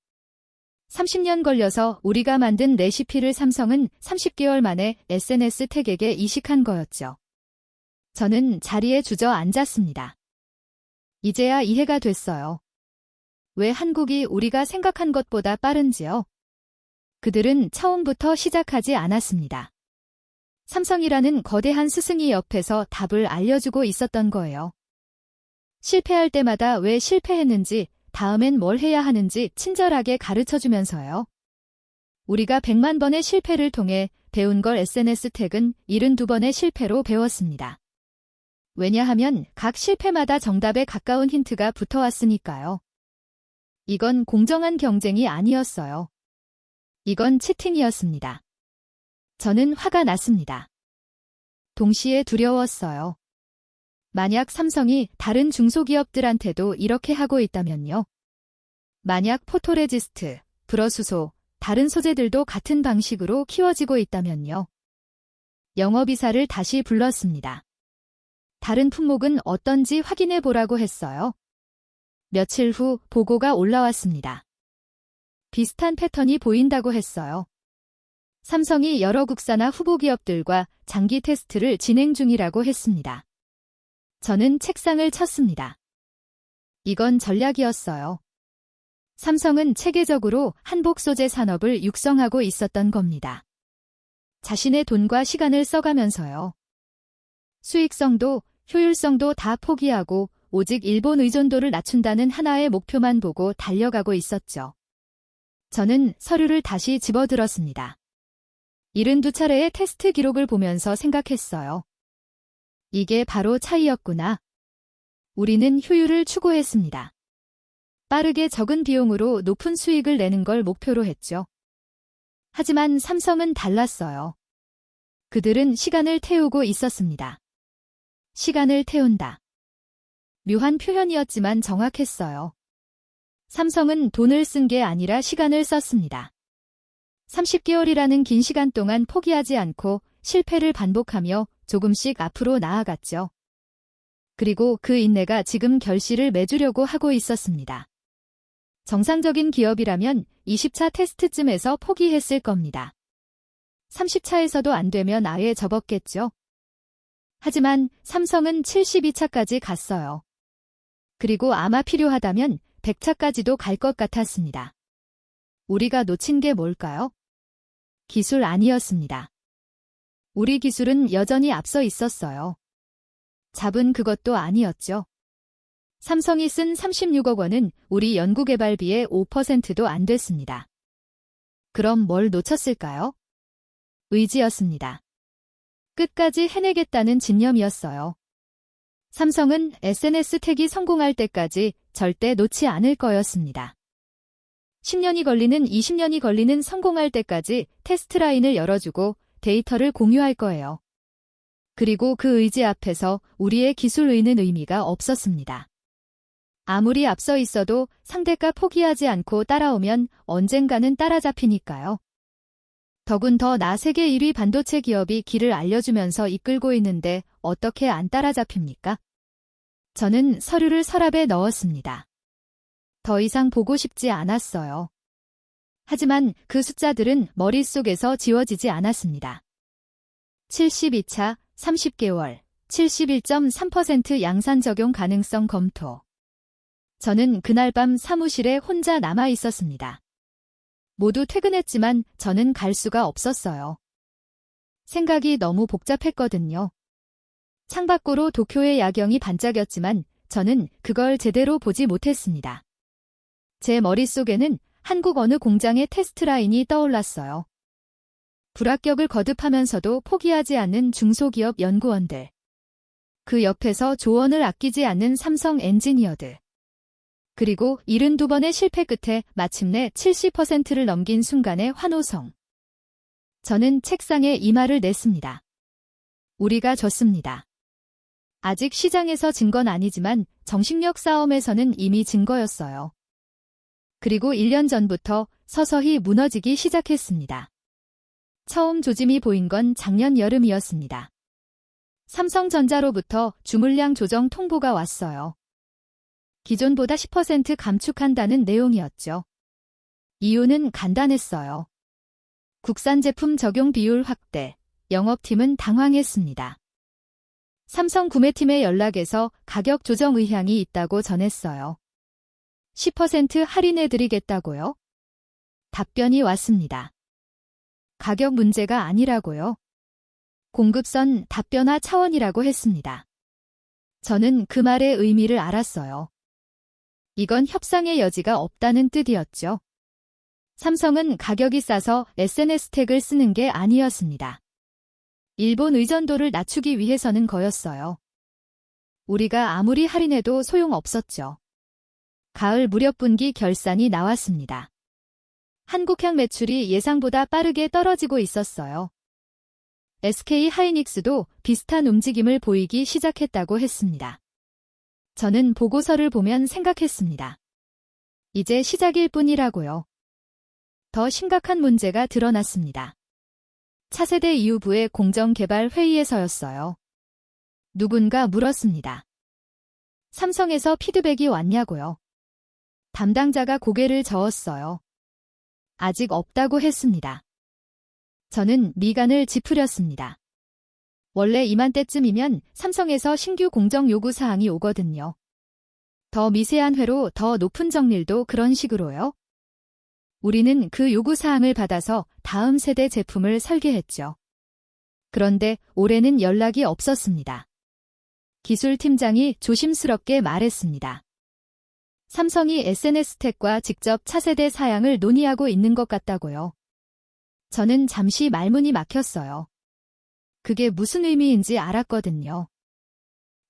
30년 걸려서 우리가 만든 레시피를 삼성은 30개월 만에 SNS 택에게 이식한 거였죠. 저는 자리에 주저앉았습니다. 이제야 이해가 됐어요. 왜 한국이 우리가 생각한 것보다 빠른지요? 그들은 처음부터 시작하지 않았습니다. 삼성이라는 거대한 스승이 옆에서 답을 알려주고 있었던 거예요. 실패할 때마다 왜 실패했는지, 다음엔 뭘 해야 하는지 친절하게 가르쳐주면서요. 우리가 100만 번의 실패를 통해 배운 걸 SNS 택은 72번의 실패로 배웠습니다. 왜냐하면 각 실패마다 정답에 가까운 힌트가 붙어왔으니까요. 이건 공정한 경쟁이 아니었어요. 이건 치팅이었습니다. 저는 화가 났습니다. 동시에 두려웠어요. 만약 삼성이 다른 중소기업들한테도 이렇게 하고 있다면요. 만약 포토레지스트, 불어수소, 다른 소재들도 같은 방식으로 키워지고 있다면요. 영업이사를 다시 불렀습니다. 다른 품목은 어떤지 확인해 보라고 했어요. 며칠 후 보고가 올라왔습니다. 비슷한 패턴이 보인다고 했어요. 삼성이 여러 국산화 후보 기업들과 장기 테스트를 진행 중이라고 했습니다. 저는 책상을 쳤습니다. 이건 전략이었어요. 삼성은 체계적으로 한복 소재 산업을 육성하고 있었던 겁니다. 자신의 돈과 시간을 써가면서요. 수익성도 효율성도 다 포기하고 오직 일본 의존도를 낮춘다는 하나의 목표만 보고 달려가고 있었죠. 저는 서류를 다시 집어들었습니다. 72차례의 테스트 기록을 보면서 생각했어요. 이게 바로 차이였구나. 우리는 효율을 추구했습니다. 빠르게 적은 비용으로 높은 수익을 내는 걸 목표로 했죠. 하지만 삼성은 달랐어요. 그들은 시간을 태우고 있었습니다. 시간을 태운다. 묘한 표현이었지만 정확했어요. 삼성은 돈을 쓴 게 아니라 시간을 썼습니다. 30개월이라는 긴 시간 동안 포기하지 않고 실패를 반복하며 조금씩 앞으로 나아갔죠. 그리고 그 인내가 지금 결실을 맺으려고 하고 있었습니다. 정상적인 기업이라면 20차 테스트쯤에서 포기했을 겁니다. 30차에서도 안 되면 아예 접었겠죠. 하지만 삼성은 72차까지 갔어요. 그리고 아마 필요하다면 100차까지도 갈 것 같았습니다. 우리가 놓친 게 뭘까요? 기술 아니었습니다. 우리 기술은 여전히 앞서 있었어요. 잡은 그것도 아니었죠. 삼성이 쓴 36억 원은 우리 연구개발비의 5%도 안 됐습니다. 그럼 뭘 놓쳤을까요? 의지였습니다. 끝까지 해내겠다는 집념이었어요. 삼성은 SNS 택이 성공할 때까지 절대 놓지 않을 거였습니다. 10년이 걸리는 20년이 걸리는 성공할 때까지 테스트 라인을 열어주고 데이터를 공유할 거예요. 그리고 그 의지 앞에서 우리의 기술의는 의미가 없었습니다. 아무리 앞서 있어도 상대가 포기하지 않고 따라오면 언젠가는 따라잡히니까요. 더군다나 세계 1위 반도체 기업이 길을 알려주면서 이끌고 있는데 어떻게 안 따라잡힙니까? 저는 서류를 서랍에 넣었습니다. 더 이상 보고 싶지 않았어요. 하지만 그 숫자들은 머릿속에서 지워지지 않았습니다. 72차, 30개월, 71.3% 양산 적용 가능성 검토. 저는 그날 밤 사무실에 혼자 남아 있었습니다. 모두 퇴근했지만 저는 갈 수가 없었어요. 생각이 너무 복잡했거든요. 창밖으로 도쿄의 야경이 반짝였지만 저는 그걸 제대로 보지 못했습니다. 제 머릿속에는 한국 어느 공장의 테스트 라인이 떠올랐어요. 불합격을 거듭하면서도 포기하지 않는 중소기업 연구원들. 그 옆에서 조언을 아끼지 않는 삼성 엔지니어들. 그리고 72번의 실패 끝에 마침내 70%를 넘긴 순간의 환호성. 저는 책상에 이 말을 냈습니다. 우리가 졌습니다. 아직 시장에서 진 건 아니지만 정신력 싸움에서는 이미 진 거였어요. 그리고 1년 전부터 서서히 무너지기 시작했습니다. 처음 조짐이 보인 건 작년 여름이었습니다. 삼성전자로부터 주물량 조정 통보가 왔어요. 기존보다 10% 감축한다는 내용이었죠. 이유는 간단했어요. 국산 제품 적용 비율 확대, 영업팀은 당황했습니다. 삼성 구매팀의 연락에서 가격 조정 의향이 있다고 전했어요. 10% 할인해드리겠다고요? 답변이 왔습니다. 가격 문제가 아니라고요. 공급선 답변화 차원이라고 했습니다. 저는 그 말의 의미를 알았어요. 이건 협상의 여지가 없다는 뜻이었죠. 삼성은 가격이 싸서 SNS 택을 쓰는 게 아니었습니다. 일본 의존도를 낮추기 위해서는 거였어요. 우리가 아무리 할인해도 소용없었죠. 가을 무렵 분기 결산이 나왔습니다. 한국향 매출이 예상보다 빠르게 떨어지고 있었어요. SK 하이닉스도 비슷한 움직임을 보이기 시작했다고 했습니다. 저는 보고서를 보면 생각했습니다. 이제 시작일 뿐이라고요. 더 심각한 문제가 드러났습니다. 차세대 이후부의 공정개발 회의에서였어요. 누군가 물었습니다. 삼성에서 피드백이 왔냐고요. 담당자가 고개를 저었어요. 아직 없다고 했습니다. 저는 미간을 찌푸렸습니다. 원래 이맘때쯤이면 삼성에서 신규 공정 요구 사항이 오거든요. 더 미세한 회로 더 높은 정밀도 그런 식으로요. 우리는 그 요구 사항을 받아서 다음 세대 제품을 설계했죠. 그런데 올해는 연락이 없었습니다. 기술팀장이 조심스럽게 말했습니다. 삼성이 SNS 텍과 직접 차세대 사양을 논의하고 있는 것 같다고요. 저는 잠시 말문이 막혔어요. 그게 무슨 의미인지 알았거든요.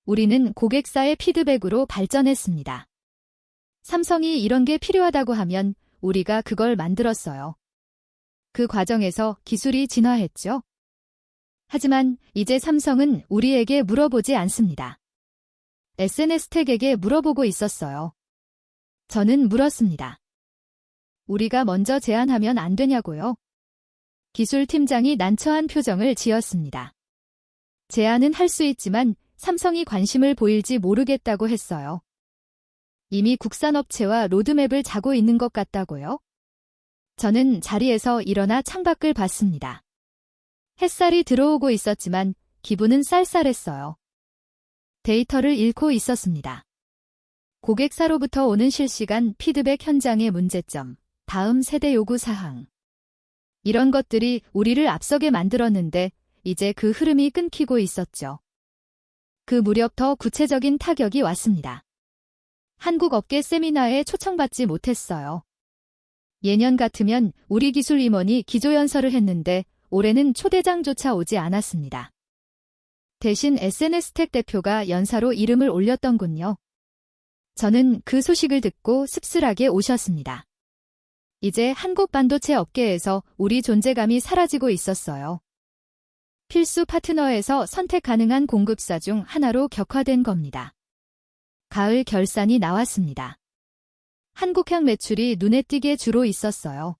우리는 고객사의 피드백으로 발전했습니다. 삼성이 이런 게 필요하다고 하면 우리가 그걸 만들었어요. 그 과정에서 기술이 진화했죠. 하지만 이제 삼성은 우리에게 물어보지 않습니다. SNS 텍에게 물어보고 있었어요. 저는 물었습니다. 우리가 먼저 제안하면 안 되냐고요? 기술팀장이 난처한 표정을 지었습니다. 제안은 할 수 있지만 삼성이 관심을 보일지 모르겠다고 했어요. 이미 국산업체와 로드맵을 짜고 있는 것 같다고요? 저는 자리에서 일어나 창밖을 봤습니다. 햇살이 들어오고 있었지만 기분은 쌀쌀했어요. 데이터를 잃고 있었습니다. 고객사로부터 오는 실시간 피드백 현장의 문제점, 다음 세대 요구 사항. 이런 것들이 우리를 앞서게 만들었는데 이제 그 흐름이 끊기고 있었죠. 그 무렵 더 구체적인 타격이 왔습니다. 한국 업계 세미나에 초청받지 못했어요. 예년 같으면 우리 기술 임원이 기조연설을 했는데 올해는 초대장조차 오지 않았습니다. 대신 SNS 텍 대표가 연사로 이름을 올렸던군요. 저는 그 소식을 듣고 씁쓸하게 오셨습니다. 이제 한국 반도체 업계에서 우리 존재감이 사라지고 있었어요. 필수 파트너에서 선택 가능한 공급사 중 하나로 격화된 겁니다. 가을 결산이 나왔습니다. 한국향 매출이 눈에 띄게 주로 있었어요.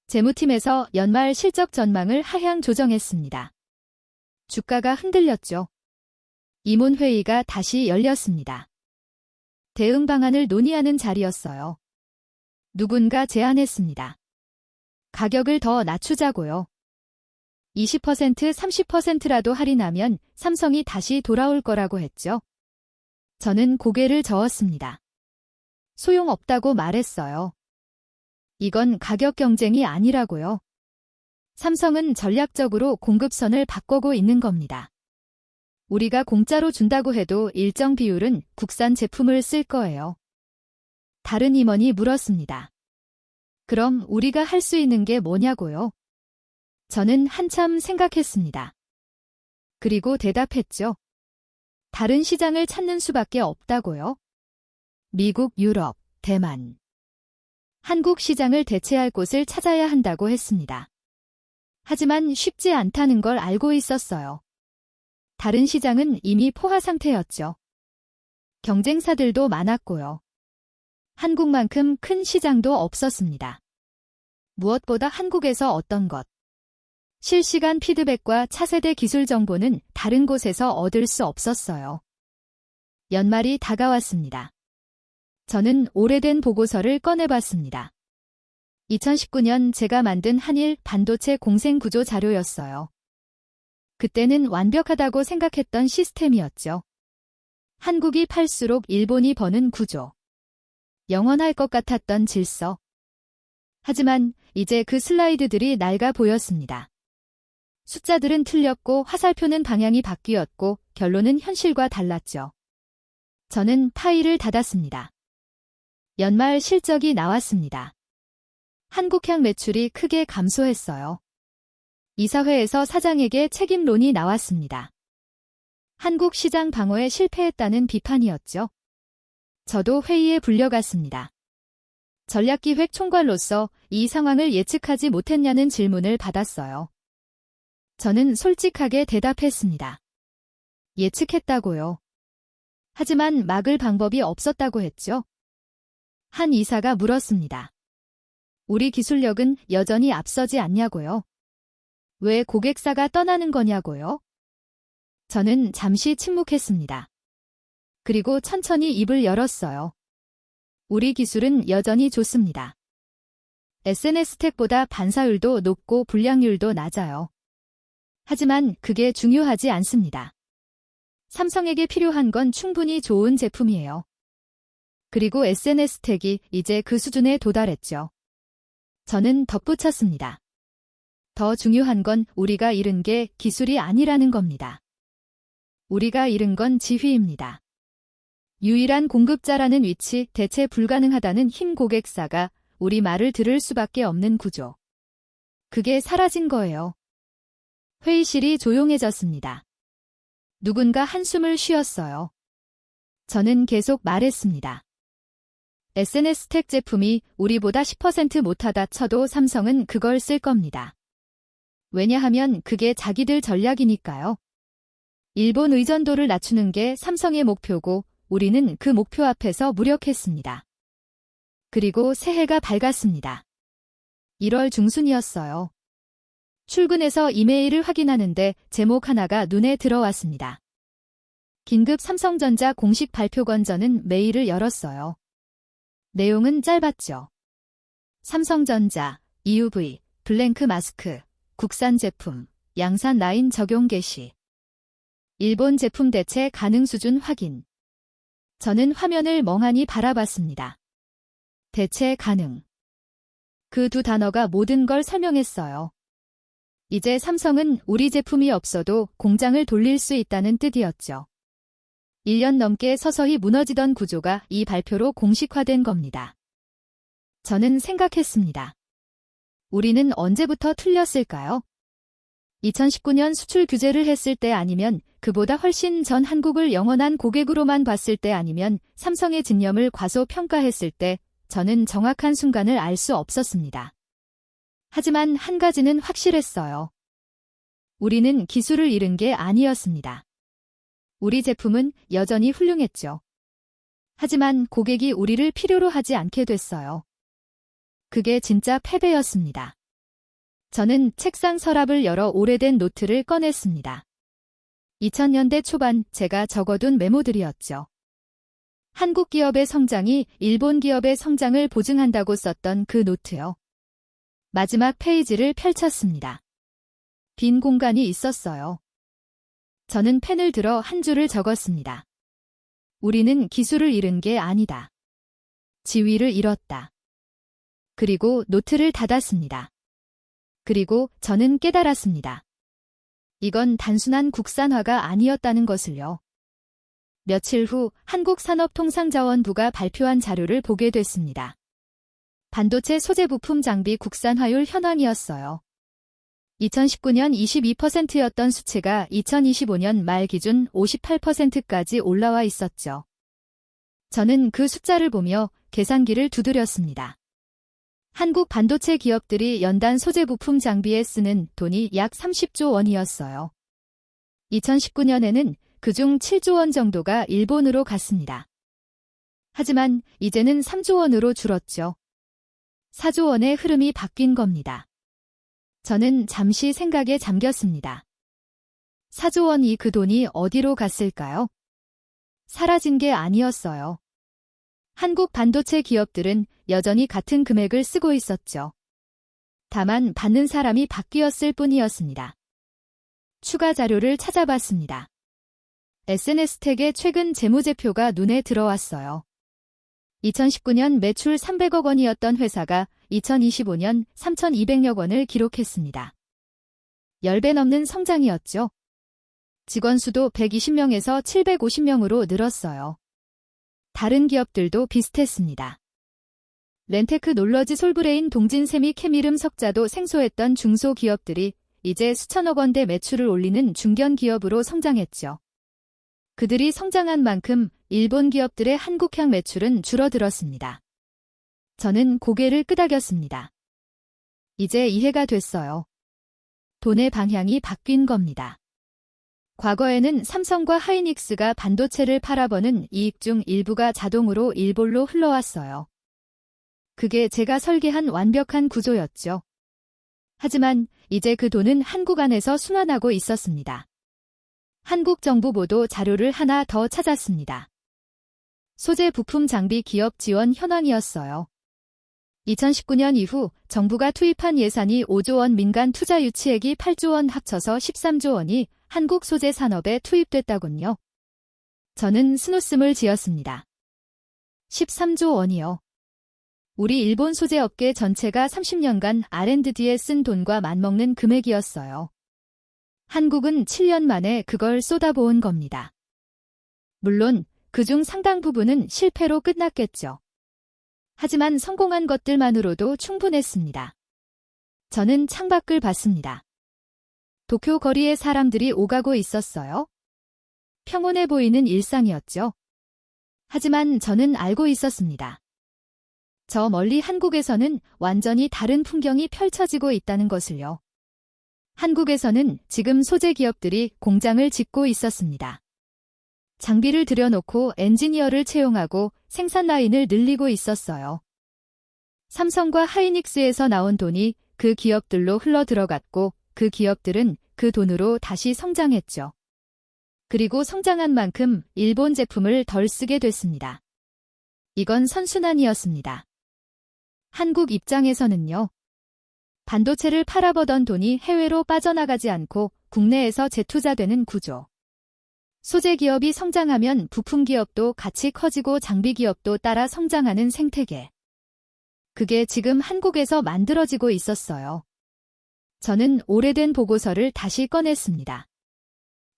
재무팀에서 연말 실적 전망을 하향 조정했습니다. 주가가 흔들렸죠. 임원회의가 다시 열렸습니다. 대응 방안을 논의하는 자리였어요. 누군가 제안했습니다. 가격을 더 낮추자고요. 20%, 30%라도 할인하면 삼성이 다시 돌아올 거라고 했죠. 저는 고개를 저었습니다. 소용없다고 말했어요. 이건 가격 경쟁이 아니라고요. 삼성은 전략적으로 공급선을 바꾸고 있는 겁니다. 우리가 공짜로 준다고 해도 일정 비율은 국산 제품을 쓸 거예요. 다른 임원이 물었습니다. 그럼 우리가 할 수 있는 게 뭐냐고요? 저는 한참 생각했습니다. 그리고 대답했죠. 다른 시장을 찾는 수밖에 없다고요. 미국, 유럽, 대만. 한국 시장을 대체할 곳을 찾아야 한다고 했습니다. 하지만 쉽지 않다는 걸 알고 있었어요. 다른 시장은 이미 포화 상태였죠. 경쟁사들도 많았고요. 한국만큼 큰 시장도 없었습니다. 무엇보다 한국에서 어떤 것. 실시간 피드백과 차세대 기술 정보는 다른 곳에서 얻을 수 없었어요. 연말이 다가왔습니다. 저는 오래된 보고서를 꺼내봤습니다. 2019년 제가 만든 한일 반도체 공생 구조 자료였어요. 그때는 완벽하다고 생각했던 시스템이었죠. 한국이 팔수록 일본이 버는 구조. 영원할 것 같았던 질서. 하지만 이제 그 슬라이드들이 낡아 보였습니다. 숫자들은 틀렸고 화살표는 방향이 바뀌었고 결론은 현실과 달랐죠. 저는 파일을 닫았습니다. 연말 실적이 나왔습니다. 한국향 매출이 크게 감소했어요. 이사회에서 사장에게 책임론이 나왔습니다. 한국 시장 방어에 실패했다는 비판이었죠. 저도 회의에 불려갔습니다. 전략기획 총괄로서 이 상황을 예측하지 못했냐는 질문을 받았어요. 저는 솔직하게 대답했습니다. 예측했다고요. 하지만 막을 방법이 없었다고 했죠. 한 이사가 물었습니다. 우리 기술력은 여전히 앞서지 않냐고요? 왜 고객사가 떠나는 거냐고요? 저는 잠시 침묵했습니다. 그리고 천천히 입을 열었어요. 우리 기술은 여전히 좋습니다. SNS택보다 반사율도 높고 불량률도 낮아요. 하지만 그게 중요하지 않습니다. 삼성에게 필요한 건 충분히 좋은 제품이에요. 그리고 SNS택이 이제 그 수준에 도달했죠. 저는 덧붙였습니다. 더 중요한 건 우리가 잃은 게 기술이 아니라는 겁니다. 우리가 잃은 건 지휘입니다. 유일한 공급자라는 위치, 대체 불가능하다는 힘 고객사가 우리 말을 들을 수밖에 없는 구조. 그게 사라진 거예요. 회의실이 조용해졌습니다. 누군가 한숨을 쉬었어요. 저는 계속 말했습니다. SNS택 제품이 우리보다 10% 못하다 쳐도 삼성은 그걸 쓸 겁니다. 왜냐하면 그게 자기들 전략이니까요. 일본 의존도를 낮추는 게 삼성의 목표고 우리는 그 목표 앞에서 무력했습니다. 그리고 새해가 밝았습니다. 1월 중순이었어요. 출근해서 이메일을 확인하는데 제목 하나가 눈에 들어왔습니다. 긴급 삼성전자 공식 발표건. 저는 메일을 열었어요. 내용은 짧았죠. 삼성전자, EUV, 블랭크 마스크, 국산 제품, 양산 라인 적용 개시. 일본 제품 대체 가능 수준 확인. 저는 화면을 멍하니 바라봤습니다. 대체 가능. 그 두 단어가 모든 걸 설명했어요. 이제 삼성은 우리 제품이 없어도 공장을 돌릴 수 있다는 뜻이었죠. 1년 넘게 서서히 무너지던 구조가 이 발표로 공식화된 겁니다. 저는 생각했습니다. 우리는 언제부터 틀렸을까요? 2019년 수출 규제를 했을 때 아니면 그보다 훨씬 전 한국을 영원한 고객으로만 봤을 때 아니면 삼성의 진념을 과소평가했을 때 저는 정확한 순간을 알 수 없었습니다. 하지만 한 가지는 확실했어요. 우리는 기술을 잃은 게 아니었습니다. 우리 제품은 여전히 훌륭했죠. 하지만 고객이 우리를 필요로 하지 않게 됐어요. 그게 진짜 패배였습니다. 저는 책상 서랍을 열어 오래된 노트를 꺼냈습니다. 2000년대 초반 제가 적어둔 메모들이었죠. 한국 기업의 성장이 일본 기업의 성장을 보증한다고 썼던 그 노트요. 마지막 페이지를 펼쳤습니다. 빈 공간이 있었어요. 저는 펜을 들어 한 줄을 적었습니다. 우리는 기술을 잃은 게 아니다. 지위를 잃었다. 그리고 노트를 닫았습니다. 그리고 저는 깨달았습니다. 이건 단순한 국산화가 아니었다는 것을요. 며칠 후 한국산업통상자원부가 발표한 자료를 보게 됐습니다. 반도체 소재 부품 장비 국산화율 현황이었어요. 2019년 22%였던 수치가 2025년 말 기준 58%까지 올라와 있었죠. 저는 그 숫자를 보며 계산기를 두드렸습니다. 한국 반도체 기업들이 연단 소재 부품 장비에 쓰는 돈이 약 30조 원이었어요. 2019년에는 그중 7조 원 정도가 일본으로 갔습니다. 하지만 이제는 3조 원으로 줄었죠. 4조 원의 흐름이 바뀐 겁니다. 저는 잠시 생각에 잠겼습니다. 4조 원이 그 돈이 어디로 갔을까요? 사라진 게 아니었어요. 한국 반도체 기업들은 여전히 같은 금액을 쓰고 있었죠. 다만 받는 사람이 바뀌었을 뿐이었습니다. 추가 자료를 찾아봤습니다. SNS택의 최근 재무제표가 눈에 들어왔어요. 2019년 매출 300억 원이었던 회사가 2025년 3,200여 원을 기록했습니다. 10배 넘는 성장이었죠. 직원 수도 120명에서 750명으로 늘었어요. 다른 기업들도 비슷했습니다. 렌테크 놀러지 솔브레인 동진세미 케미름 석자도 생소했던 중소기업들이 이제 수천억 원대 매출을 올리는 중견 기업으로 성장했죠. 그들이 성장한 만큼 일본 기업들의 한국향 매출은 줄어들었습니다. 저는 고개를 끄덕였습니다. 이제 이해가 됐어요. 돈의 방향이 바뀐 겁니다. 과거에는 삼성과 하이닉스가 반도체를 팔아버는 이익 중 일부가 자동으로 일본로 흘러왔어요. 그게 제가 설계한 완벽한 구조였죠. 하지만 이제 그 돈은 한국 안에서 순환하고 있었습니다. 한국 정부 보도 자료를 하나 더 찾았습니다. 소재 부품 장비 기업 지원 현황이었어요. 2019년 이후 정부가 투입한 예산이 5조 원, 민간 투자 유치액이 8조 원, 합쳐서 13조 원이 한국 소재 산업에 투입됐다군요. 저는 스누스물 지었습니다. 13조 원이요. 우리 일본 소재 업계 전체가 30년간 R&D에 쓴 돈과 맞먹는 금액이었어요. 한국은 7년 만에 그걸 쏟아부은 겁니다. 물론 그중 상당 부분은 실패로 끝났겠죠. 하지만 성공한 것들만으로도 충분했습니다. 저는 창밖을 봤습니다. 도쿄 거리에 사람들이 오가고 있었어요. 평온해 보이는 일상이었죠. 하지만 저는 알고 있었습니다. 저 멀리 한국에서는 완전히 다른 풍경이 펼쳐지고 있다는 것을요. 한국에서는 지금 소재 기업들이 공장을 짓고 있었습니다. 장비를 들여놓고 엔지니어를 채용하고 생산 라인을 늘리고 있었어요. 삼성과 하이닉스에서 나온 돈이 그 기업들로 흘러 들어갔고 그 기업들은 그 돈으로 다시 성장했죠. 그리고 성장한 만큼 일본 제품을 덜 쓰게 됐습니다. 이건 선순환이었습니다. 한국 입장에서는요. 반도체를 팔아보던 돈이 해외로 빠져나가지 않고 국내에서 재투자되는 구조. 소재 기업이 성장하면 부품 기업도 같이 커지고 장비 기업도 따라 성장하는 생태계. 그게 지금 한국에서 만들어지고 있었어요. 저는 오래된 보고서를 다시 꺼냈습니다.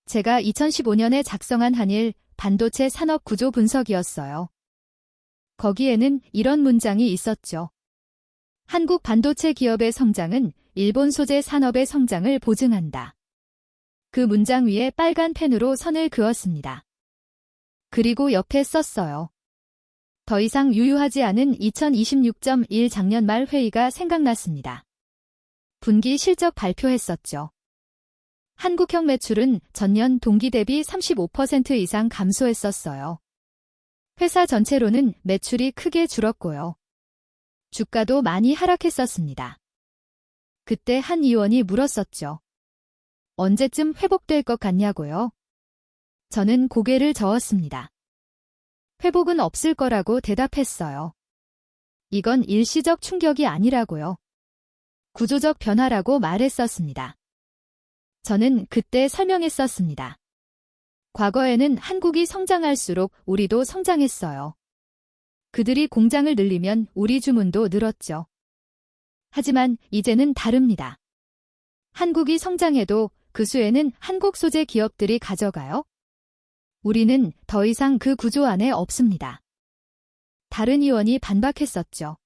제가 2015년에 작성한 한일 반도체 산업 구조 분석이었어요. 거기에는 이런 문장이 있었죠. 한국 반도체 기업의 성장은 일본 소재 산업의 성장을 보증한다. 그 문장 위에 빨간 펜으로 선을 그었습니다. 그리고 옆에 썼어요. 더 이상 유효하지 않은 2026.1 작년 말 회의가 생각났습니다. 분기 실적 발표했었죠. 한국형 매출은 전년 동기 대비 35% 이상 감소했었어요. 회사 전체로는 매출이 크게 줄었고요. 주가도 많이 하락했었습니다. 그때 한 의원이 물었었죠. 언제쯤 회복될 것 같냐고요? 저는 고개를 저었습니다. 회복은 없을 거라고 대답했어요. 이건 일시적 충격이 아니라고요. 구조적 변화라고 말했었습니다. 저는 그때 설명했었습니다. 과거에는 한국이 성장할수록 우리도 성장했어요. 그들이 공장을 늘리면 우리 주문도 늘었죠. 하지만 이제는 다릅니다. 한국이 성장해도 그 수혜는 한국 소재 기업들이 가져가요. 우리는 더 이상 그 구조 안에 없습니다. 다른 의원이 반박했었죠.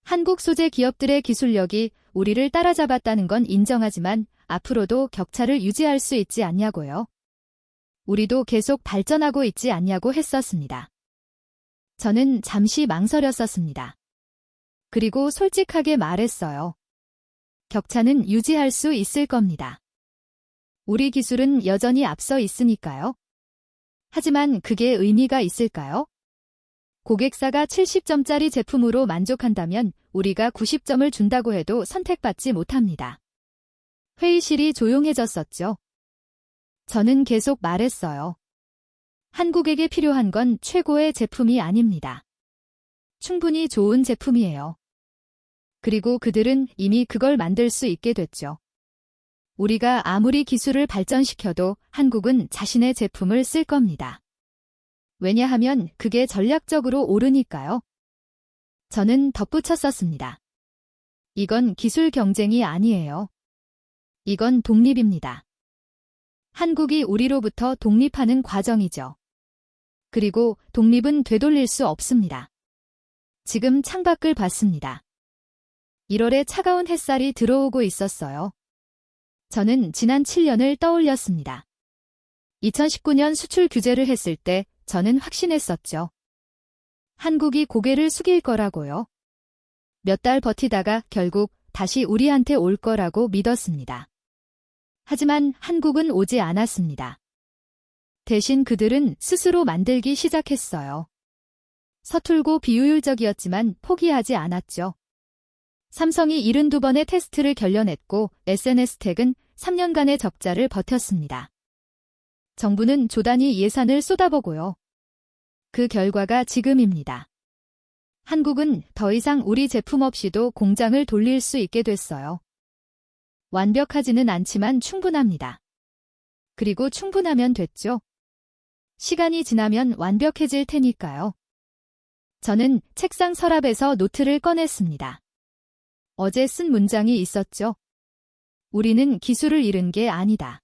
한국 소재 기업들의 기술력이 우리를 따라잡았다는 건 인정하지만 앞으로도 격차를 유지할 수 있지 않냐고요. 우리도 계속 발전하고 있지 않냐고 했었습니다. 저는 잠시 망설였었습니다. 그리고 솔직하게 말했어요. 격차는 유지할 수 있을 겁니다. 우리 기술은 여전히 앞서 있으니까요. 하지만 그게 의미가 있을까요? 고객사가 70점짜리 제품으로 만족한다면 우리가 90점을 준다고 해도 선택받지 못합니다. 회의실이 조용해졌었죠. 저는 계속 말했어요. 한국에게 필요한 건 최고의 제품이 아닙니다. 충분히 좋은 제품이에요. 그리고 그들은 이미 그걸 만들 수 있게 됐죠. 우리가 아무리 기술을 발전시켜도 한국은 자신의 제품을 쓸 겁니다. 왜냐하면 그게 전략적으로 옳으니까요. 저는 덧붙였었습니다. 이건 기술 경쟁이 아니에요. 이건 독립입니다. 한국이 우리로부터 독립하는 과정이죠. 그리고 독립은 되돌릴 수 없습니다. 지금 창밖을 봤습니다. 1월에 차가운 햇살이 들어오고 있었어요. 저는 지난 7년을 떠올렸습니다. 2019년 수출 규제를 했을 때 저는 확신했었죠. 한국이 고개를 숙일 거라고요. 몇 달 버티다가 결국 다시 우리한테 올 거라고 믿었습니다. 하지만 한국은 오지 않았습니다. 대신 그들은 스스로 만들기 시작했어요. 서툴고 비효율적이었지만 포기하지 않았죠. 삼성이 72번의 테스트를 결련했고 SNS텍은 3년간의 적자를 버텼습니다. 정부는 조단위 예산을 쏟아보고요. 그 결과가 지금입니다. 한국은 더 이상 우리 제품 없이도 공장을 돌릴 수 있게 됐어요. 완벽하지는 않지만 충분합니다. 그리고 충분하면 됐죠. 시간이 지나면 완벽해질 테니까요. 저는 책상 서랍에서 노트를 꺼냈습니다. 어제 쓴 문장이 있었죠. 우리는 기술을 잃은 게 아니다.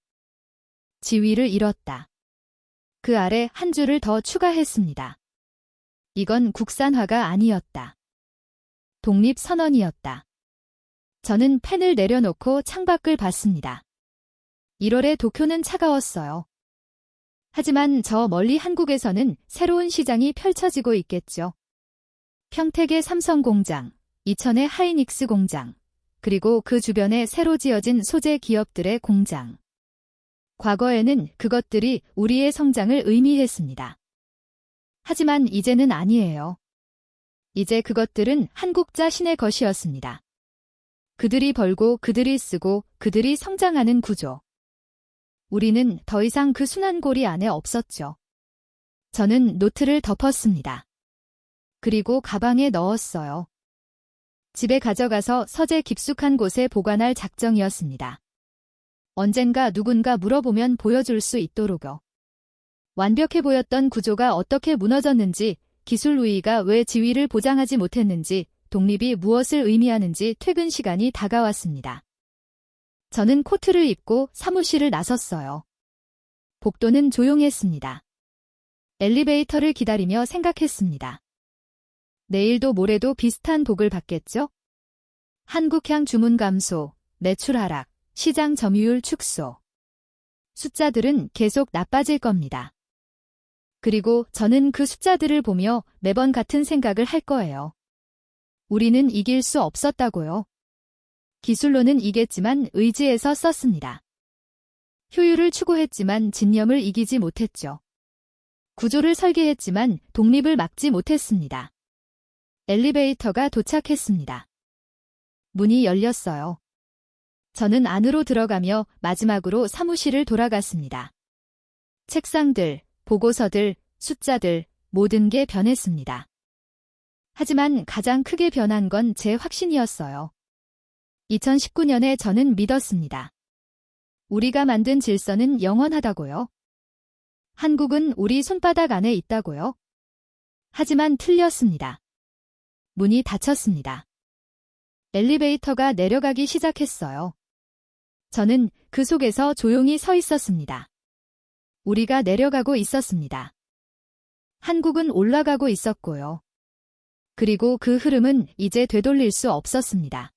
지위를 잃었다. 그 아래 한 줄을 더 추가했습니다. 이건 국산화가 아니었다. 독립선언이었다. 저는 펜을 내려놓고 창밖을 봤습니다. 1월의 도쿄는 차가웠어요. 하지만 저 멀리 한국에서는 새로운 시장이 펼쳐지고 있겠죠. 평택의 삼성 공장, 이천의 하이닉스 공장, 그리고 그 주변에 새로 지어진 소재 기업들의 공장. 과거에는 그것들이 우리의 성장을 의미했습니다. 하지만 이제는 아니에요. 이제 그것들은 한국 자신의 것이었습니다. 그들이 벌고 그들이 쓰고 그들이 성장하는 구조. 우리는 더 이상 그 순환고리 안에 없었죠. 저는 노트를 덮었습니다. 그리고 가방에 넣었어요. 집에 가져가서 서재 깊숙한 곳에 보관할 작정이었습니다. 언젠가 누군가 물어보면 보여줄 수 있도록요. 완벽해 보였던 구조가 어떻게 무너졌는지, 기술 우위가 왜 지위를 보장하지 못했는지, 독립이 무엇을 의미하는지 퇴근 시간이 다가왔습니다. 저는 코트를 입고 사무실을 나섰어요. 복도는 조용했습니다. 엘리베이터를 기다리며 생각했습니다. 내일도 모레도 비슷한 복을 받겠죠? 한국향 주문 감소, 매출 하락, 시장 점유율 축소. 숫자들은 계속 나빠질 겁니다. 그리고 저는 그 숫자들을 보며 매번 같은 생각을 할 거예요. 우리는 이길 수 없었다고요. 기술로는 이겼지만 의지에서 썼습니다. 효율을 추구했지만 진념을 이기지 못했죠. 구조를 설계했지만 독립을 막지 못했습니다. 엘리베이터가 도착했습니다. 문이 열렸어요. 저는 안으로 들어가며 마지막으로 사무실을 돌아갔습니다. 책상들, 보고서들, 숫자들, 모든 게 변했습니다. 하지만 가장 크게 변한 건 제 확신이었어요. 2019년에 저는 믿었습니다. 우리가 만든 질서는 영원하다고요. 한국은 우리 손바닥 안에 있다고요. 하지만 틀렸습니다. 문이 닫혔습니다. 엘리베이터가 내려가기 시작했어요. 저는 그 속에서 조용히 서 있었습니다. 우리가 내려가고 있었습니다. 한국은 올라가고 있었고요. 그리고 그 흐름은 이제 되돌릴 수 없었습니다.